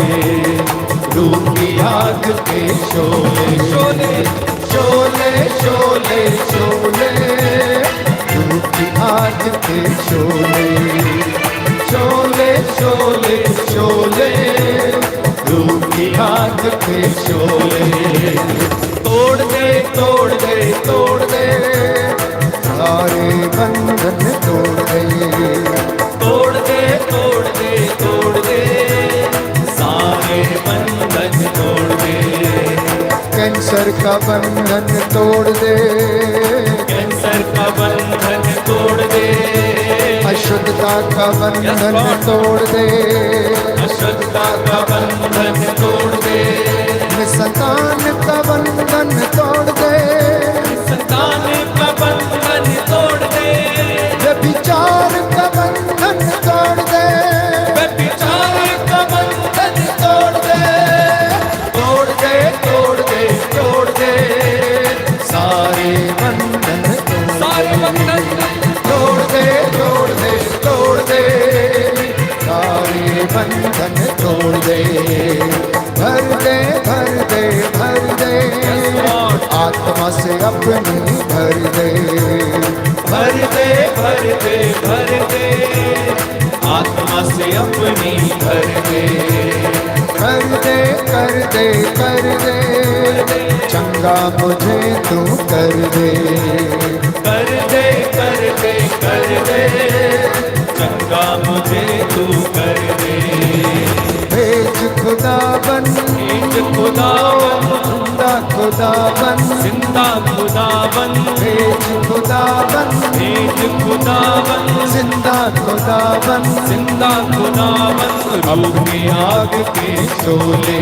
रूह की आग के शोले, शोले शोले शोले शोले रूह की आग के शोले, शोले शोले शोले रूह की आग के शोले। तोड़ दे तोड़ दे तोड़ दे सारे बंधन तोड़ दे, तोड़ दे तोड़ दे तोड़ दे सारे बंधन तोड़ दे। कैंसर का बंधन तोड़ दे, कैंसर का बंधन तोड़ दे, अशुद्धता का बंधन तोड़ दे, अशुद्धता का बंधन तोड़ दे, संतान का बंधन तोड़ दे, संतान का बंधन तोड़ दे, व्यभिचार का बंधन तोड़ दे, व्यभिचार का बंधन भर दे भर दे भर दे, आत्मा से अपनी भर दे, भर दे भर दे भर दे, आत्मा से अपनी भर दे, कर दे कर दे कर दे, चंगा मुझे तू कर दे, कर दे कर दे कर दे, चंगा मुझे तू कर दे। भेज खुदा बन, भेज खुदा बन, जिंदा खुदा बन, जिंदा खुदा बन, भेज खुदा बन, भेज खुदा बन, जिंदा खुदा बन, जिंदा खुदा बन, रूह की आग के शोले,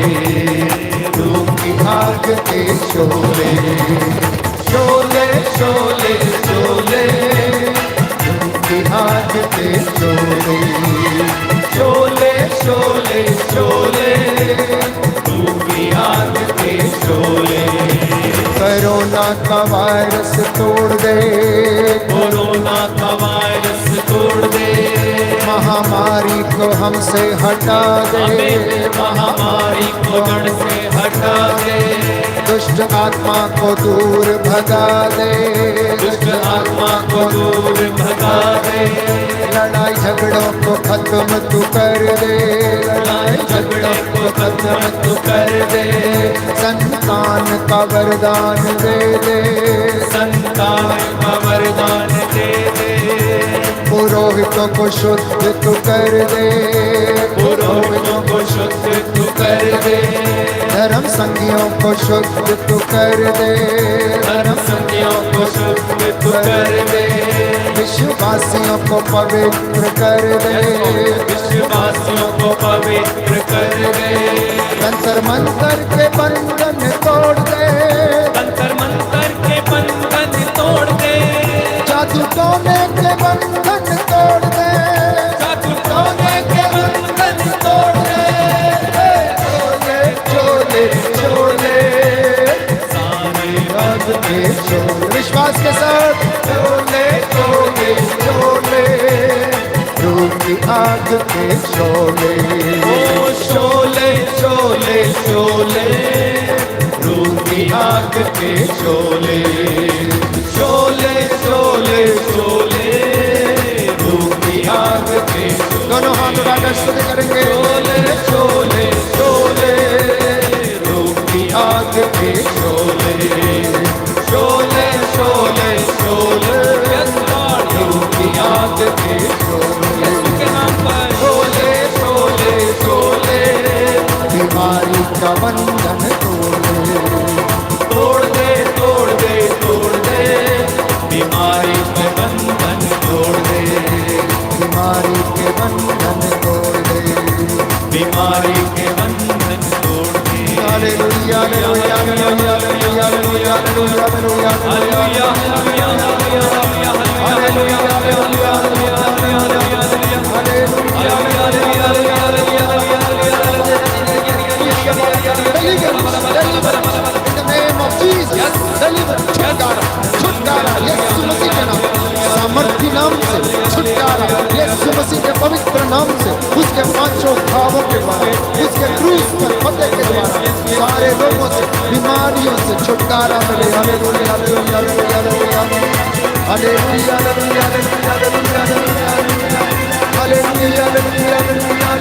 रूह की आग के शोले, शोले शोले शोले, रूह की आग के शोले, शोले शोले शोले, रूह की आग के शोले। कोरोना का वायरस तोड़ दे, कोरोना का वायरस तोड़ दे, महामारी को हमसे हटा दे, हमें महामारी को जड़ से हटा दे, दुष्ट आत्मा को दूर भगा दे, दुष्ट आत्मा को दूर भगा दे, लड़ाई झगड़ों को खत्म तू कर दे, लड़ाई झगड़ों को खत्म तू कर दे, संतान का वरदान दे दे, संतान का वरदान दे दे, पुरोहितों को शुद्ध तू कर दे, पुरोहितों को शुद्ध तू कर दे, धर्म संगियों को शुद्ध तू कर दे, धर्म संधियों को शुद्ध तू कर दे, विश्ववासियों को पवित्र कर दे, विश्ववासियों को पवित्र कर दे, तंत्र मंत्र के बंधन तोड़ दे, तंत्र मंत्र के बंधन तोड़ दे, जादू टोने के बंधन तोड़ दे, जादू टोने के बंधन तोड़ दे, चोले चोले सारे राज के चोले, विश्वास के साथ चोले चोले चोले, रूह की आग के शोले, ओ शोले शोले शोले, रूह की आग के शोले, शोले शोले शोले, रूह की आग के दोनों हाथ उठाकर स्तुति करेंगे, शोले शोले शोले, रूह की आग के शोले, शोले शोले शोले, रूह की आग के शोले, के नाम पर शोले शोले शोले, बीमारी का बंधन तोड़ दे तोड़ दे तोड़ दे, बीमारी के बंधन तोड़ दे, बीमारी के बंधन तोड़ दे, बीमारी के बंधन तोड़ दे, हालेलुया हालेलुया हालेलुया हालेलुया हालेलुया हालेलुया सामर्थ्य नाम से छुटकारा, यीशु मसीह के पवित्र नाम से, उसके पांचों घावों के द्वारा, उसके क्रूस पर फतेह के द्वारा सारे रोगों से, बीमारियों से छुटकारा मिले। हालेलुया हालेलुया हालेलुया हालेलुया हालेलुया हालेलुया हालेलुया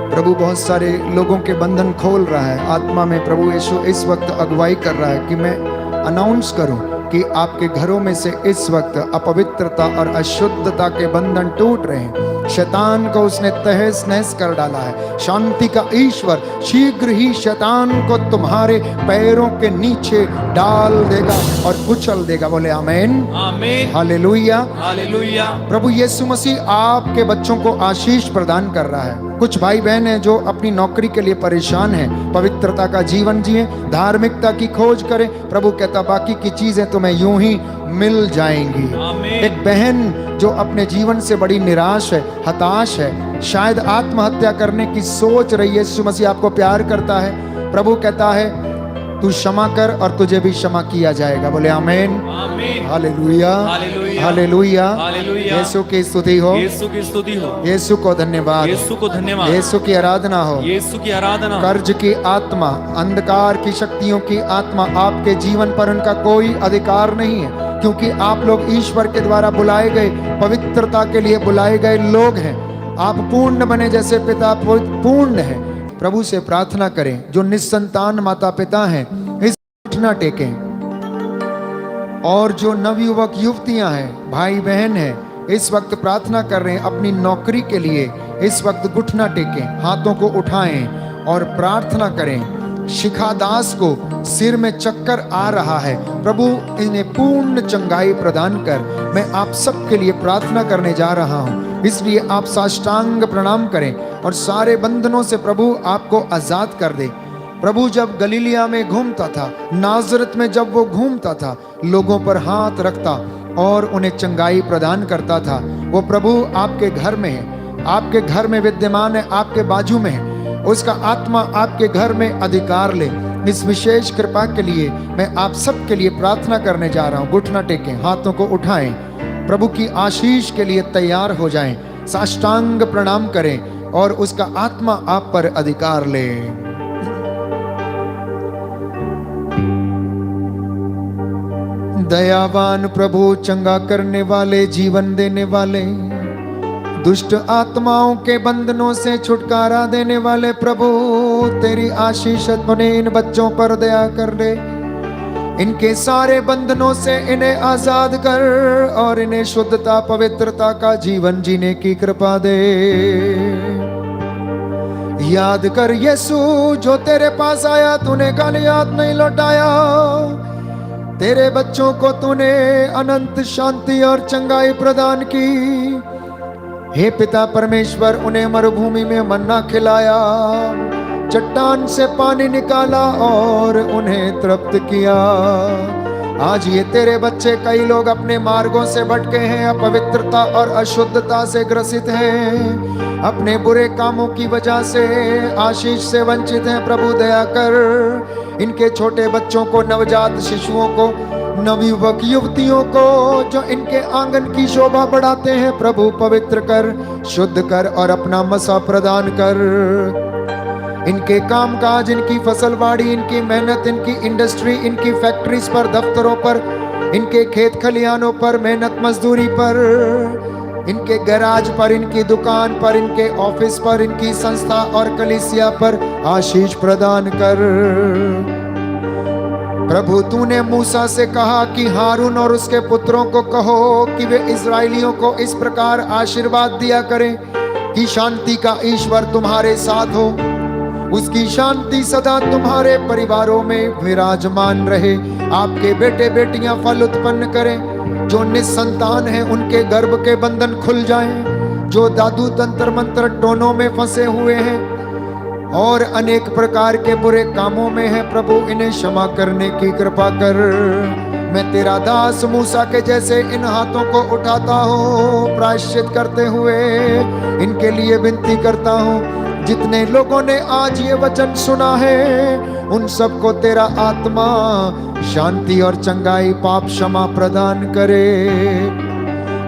प्रभु बहुत सारे लोगों के बंधन खोल रहा है आत्मा में। प्रभु यीशु इस वक्त अगुवाई कर रहा है कि मैं अनाउंस करूं कि आपके घरों में से इस वक्त अपवित्रता और अशुद्धता के बंधन टूट रहे हैं। शैतान को उसने तहस नहस कर डाला है। शांति का ईश्वर शीघ्र ही शैतान को तुम्हारे पैरों के नीचे डाल देगा और कुचल देगा। बोले आमीन आमीन हालेलुया हालेलुया। प्रभु यीशु मसीह आपके बच्चों को आशीष प्रदान कर रहा है। कुछ भाई बहन हैं जो अपनी नौकरी के लिए परेशान हैं। पवित्रता का जीवन जिए, धार्मिकता की खोज करें। प्रभु कहता बाकी की चीजें तुम्हें यूं ही मिल जाएंगी। आमीन। एक बहन जो अपने जीवन से बड़ी निराश है, हताश है, शायद आत्महत्या करने की सोच रही है। यीशु मसीह आपको प्यार करता है। प्रभु कहता है तू क्षमा कर और तुझे भी क्षमा किया जाएगा। बोले आमीन, आमीन, हालेलुया, हालेलुया, हालेलुया। हालेलुया। यीशु की स्तुति हो, यीशु की स्तुति हो, यीशु को धन्यवाद, यीशु को धन्यवाद, यीशु की आराधना हो। यीशु की आराधना। कर्ज की आत्मा, अंधकार की शक्तियों की आत्मा, आपके जीवन पर उनका कोई अधिकार नहीं है, क्योंकि आप लोग ईश्वर के द्वारा बुलाए गए, पवित्रता के लिए बुलाए गए लोग हैं। आप पूर्ण बने जैसे पिता पूर्ण है। प्रभु से प्रार्थना करें, जो निस्संतान माता पिता हैं इस घुटना टेकें, और जो नवयुवक युवतियां हैं, भाई बहन हैं, इस वक्त प्रार्थना कर रहे हैं अपनी नौकरी के लिए, इस वक्त घुटना टेकें, हाथों को उठाएं और प्रार्थना करें। शिखा दास को सिर में चक्कर आ रहा है, प्रभु इन्हें पूर्ण चंगाई प्रदान कर। मैं आप सबके लिए प्रार्थना करने जा रहा हूं, इसलिए आप साष्टांग प्रणाम करें और सारे बंधनों से प्रभु आपको आजाद कर दे। प्रभु जब गलीलिया में घूमता था, नाजरत में जब वो घूमता था, लोगों पर हाथ रखता और उन्हें चंगाई प्रदान करता था। वो प्रभु आपके घर में है, आपके घर में विद्यमान है, आपके बाजू में है। उसका आत्मा आपके घर में अधिकार ले। इस विशेष कृपा के लिए मैं आप सबके लिए प्रार्थना करने जा रहा हूं। घुटना टेकें, हाथों को उठाएं, प्रभु की आशीष के लिए तैयार हो जाएं, साष्टांग प्रणाम करें और उसका आत्मा आप पर अधिकार ले। दयावान प्रभु, चंगा करने वाले, जीवन देने वाले, दुष्ट आत्माओं के बंधनों से छुटकारा देने वाले प्रभु, तेरी आशीष अपने इन बच्चों पर दया कर दे। इनके सारे बंधनों से इन्हें आजाद कर और इन्हें शुद्धता पवित्रता का जीवन जीने की कृपा दे। याद कर यीशु, जो तेरे पास आया तूने कल याद नहीं लौटाया। तेरे बच्चों को तूने अनंत शांति और चंगाई प्रदान की। हे पिता परमेश्वर, उन्हें मरुभूमि में मन्ना खिलाया, चट्टान से पानी निकाला और उन्हें तृप्त किया। आज ये तेरे बच्चे, कई लोग अपने मार्गों से भटके हैं, अपवित्रता और अशुद्धता से ग्रसित हैं, अपने बुरे कामों की वजह से आशीष से वंचित हैं। प्रभु दया कर, इनके छोटे बच्चों को, नवजात शिशुओं को, नवयुवक युवतियों को, जो इनके आंगन की शोभा बढ़ाते हैं, प्रभु पवित्र कर, शुद्ध कर और अपना मसा प्रदान कर। इनके कामकाज, इनकी फसलबाड़ी, इनकी मेहनत, इनकी इंडस्ट्री, इनकी फैक्ट्रीज पर, दफ्तरों पर, इनके खेत खलिहानों पर, मेहनत मजदूरी पर, इनके गैराज पर, इनकी दुकान पर, इनके ऑफिस पर, इनकी संस्था और कलीसिया पर आशीष प्रदान कर। प्रभु तूने मूसा से कहा कि हारून और उसके पुत्रों को कहो कि वे इस्राएलियों को इस प्रकार आशीर्वाद दिया करें कि शांति का ईश्वर तुम्हारे साथ हो, उसकी शांति सदा तुम्हारे परिवारों में विराजमान रहे। आपके बेटे बेटियां फल उत्पन्न करें, जो निस्संतान हैं उनके गर्भ के बंधन खुल जाएं, जो दादू तंत्र मंत्र टोनों में फंसे हुए हैं और अनेक प्रकार के बुरे कामों में है, प्रभु इन्हें क्षमा करने की कृपा कर। मैं तेरा दास मूसा के जैसे इन हाथों को उठाता हूँ, प्रायश्चित करते हुए इनके लिए विनती करता हूँ। जितने लोगों ने आज ये वचन सुना है, उन सबको तेरा आत्मा शांति और चंगाई, पाप क्षमा प्रदान करे।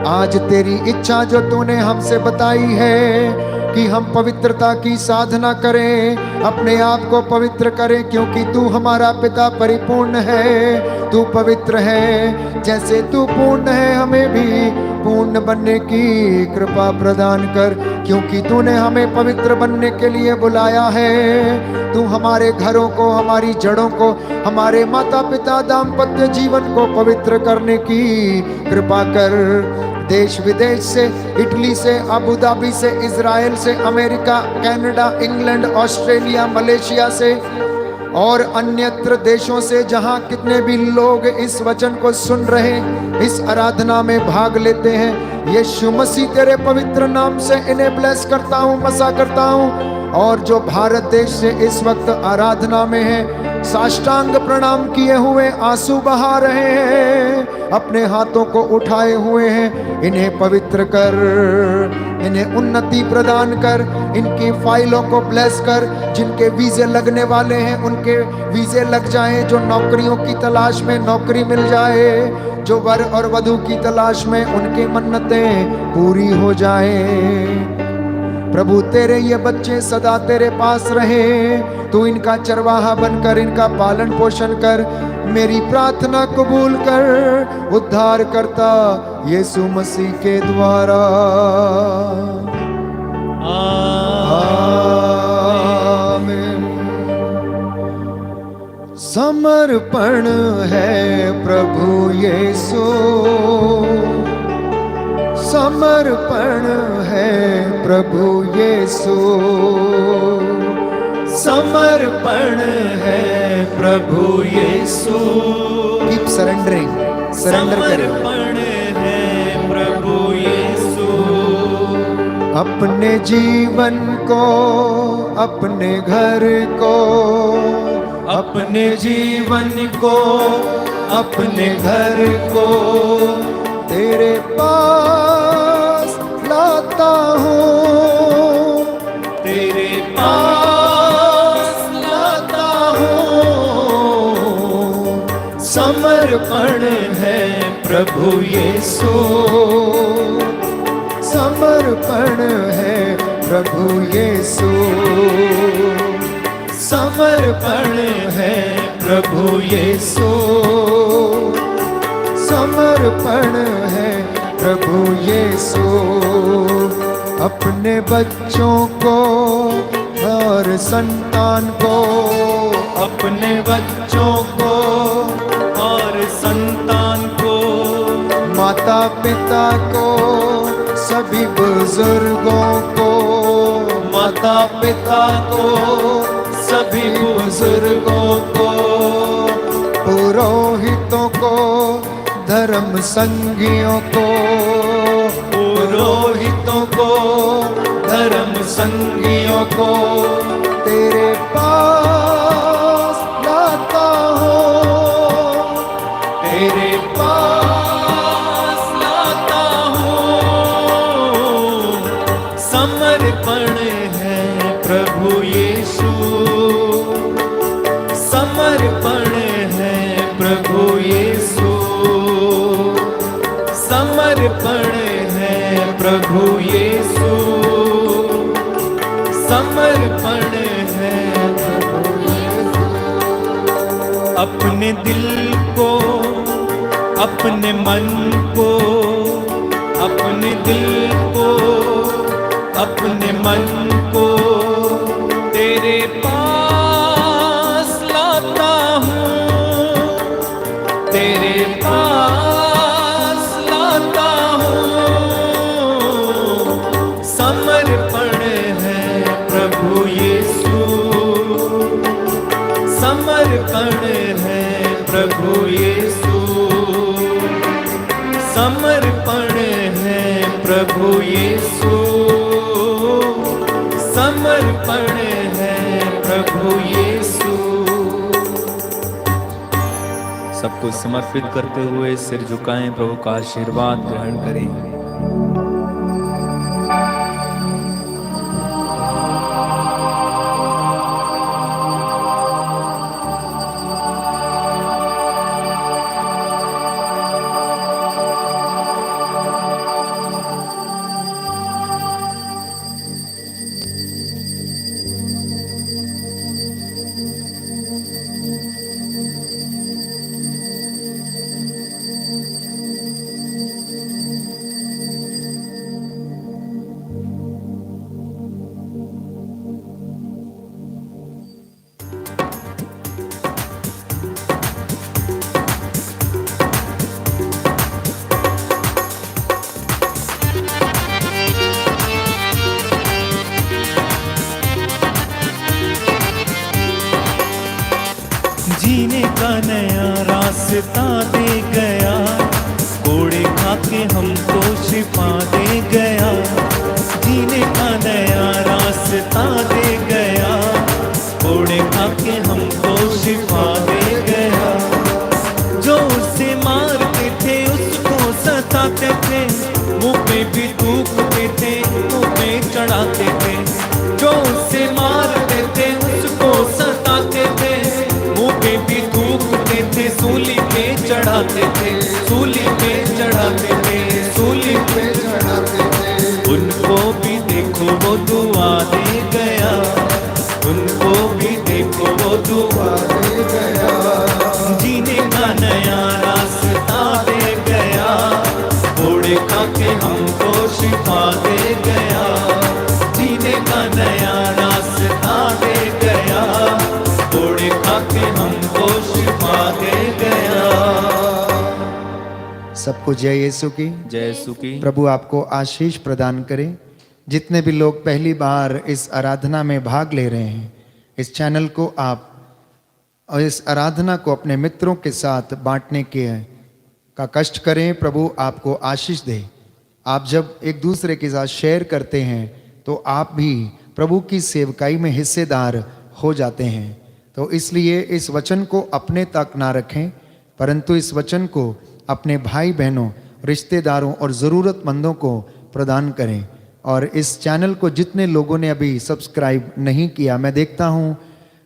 आज तेरी इच्छा जो तूने हमसे बताई है कि हम पवित्रता की साधना करें, अपने आप को पवित्र करें, क्योंकि तू हमारा पिता परिपूर्ण है, तू पवित्र है। जैसे तू पूर्ण है, हमें भी पूर्ण बनने की कृपा प्रदान कर, क्योंकि तूने हमें पवित्र बनने के लिए बुलाया है। तू हमारे घरों को, हमारी जड़ों को, हमारे माता पिता दाम्पत्य जीवन को पवित्र करने की कृपा कर। देश विदेश से, इटली से, अबू धाबी से, इजराइल से, America, Canada, England, Australia, Malaysia से और अन्यत्र देशों से, जहां कितने भी लोग इस वचन को सुन रहे, इस आराधना में भाग लेते हैं, यीशु मसीह तेरे पवित्र नाम से इन्हें ब्लेस करता हूं, मसा करता हूं। और जो भारत देश से इस वक्त आराधना में है, साष्टांग प्रणाम किए हुए आंसू बहा रहे हैं, अपने हाथों को उठाए हुए हैं। इन्हें पवित्र कर, इन्हें उन्नति प्रदान कर, इनकी फाइलों को ब्लेस कर। जिनके वीजे लगने वाले हैं उनके वीजे लग जाएं, जो नौकरियों की तलाश में नौकरी मिल जाए, जो वर और वधू की तलाश में उनकी मन्नतें पूरी हो जाएं। प्रभु तेरे ये बच्चे सदा तेरे पास रहे, तू इनका चरवाहा बनकर इनका पालन पोषण कर। मेरी प्रार्थना कबूल कर, उद्धार करता यीशु मसीह के द्वारा, आमीन। समर्पण है प्रभु यीशु, समर्पण है प्रभु यीशु, समर्पण है प्रभु यीशु। कीप सरेंडरिंग, सरेंडर करें। समर्पण है प्रभु यीशु। अपने जीवन को, अपने घर को, अपने जीवन को, अपने घर को तेरे पास लाता हूँ, तेरे पास लाता हूँ। समर्पण है प्रभु यीशु, समर्पण है प्रभु यीशु, समर्पण है प्रभु यीशु, समर्पण है प्रभु यीशु। अपने बच्चों को और संतान को, अपने बच्चों को और संतान को, माता पिता को, सभी बुजुर्गों को, माता पिता को, सभी बुजुर्गों को, पुरोहितों को, धर्म संगियों को, पुरोहितों को, धर्म संगियों को तेरे पास लाता हूँ, तेरे पास लाता हूँ। समर्पण है प्रभु यीशु, समर्पण है प्रभु यीशु, समर्पण है प्रभु यीशु, समर्पण है प्रभु यीशु। अपने दिल को, अपने मन को, अपने दिल को, अपने मन को तेरे पास लाता हूँ, तेरे पास लाता हूँ। समर्पण है प्रभु यीशु, समर्पण है प्रभु यीशु, समर्पण है प्रभु यीशु, समर्पण है प्रभु यीशु। सब कुछ समर्पित करते हुए सिर झुकाएं, प्रभु का आशीर्वाद ग्रहण करें। जीने का नया रास्ता दे गया, कोड़े खा के हमको शिफा दे गया। जीने का नया रास्ता दे गया, कोड़े खा के हमको शिफा उसे सूली पे चढ़ाते थे, सूली पे चढ़ाते थे, सूली पे चढ़ाते थे। उनको भी देखो वो दुआ दे गया, उनको भी देखो वो दुआ दे गया। जीने का नया रास्ता दे गया, घोड़े खा के हमको शिफा दे गया। जीने का नया रास्ता दे गया, घोड़े खा के हमको शिफा दे गया। सबको जय यीशु की। जय यीशु की। प्रभु आपको आशीष प्रदान करे। जितने भी लोग पहली बार इस आराधना में भाग ले रहे हैं, इस चैनल को आप और इस आराधना को अपने मित्रों के साथ बांटने का कष्ट करें। प्रभु आपको आशीष दे। आप जब एक दूसरे के साथ शेयर करते हैं तो आप भी प्रभु की सेवकाई में हिस्सेदार हो जाते हैं। तो इसलिए इस वचन को अपने तक ना रखें, परंतु इस वचन को अपने भाई बहनों, रिश्तेदारों और ज़रूरतमंदों को प्रदान करें। और इस चैनल को जितने लोगों ने अभी सब्सक्राइब नहीं किया, मैं देखता हूँ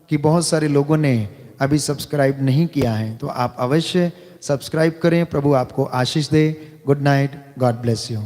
कि बहुत सारे लोगों ने अभी सब्सक्राइब नहीं किया है, तो आप अवश्य सब्सक्राइब करें। प्रभु आपको आशीष दे। Good night, God bless you.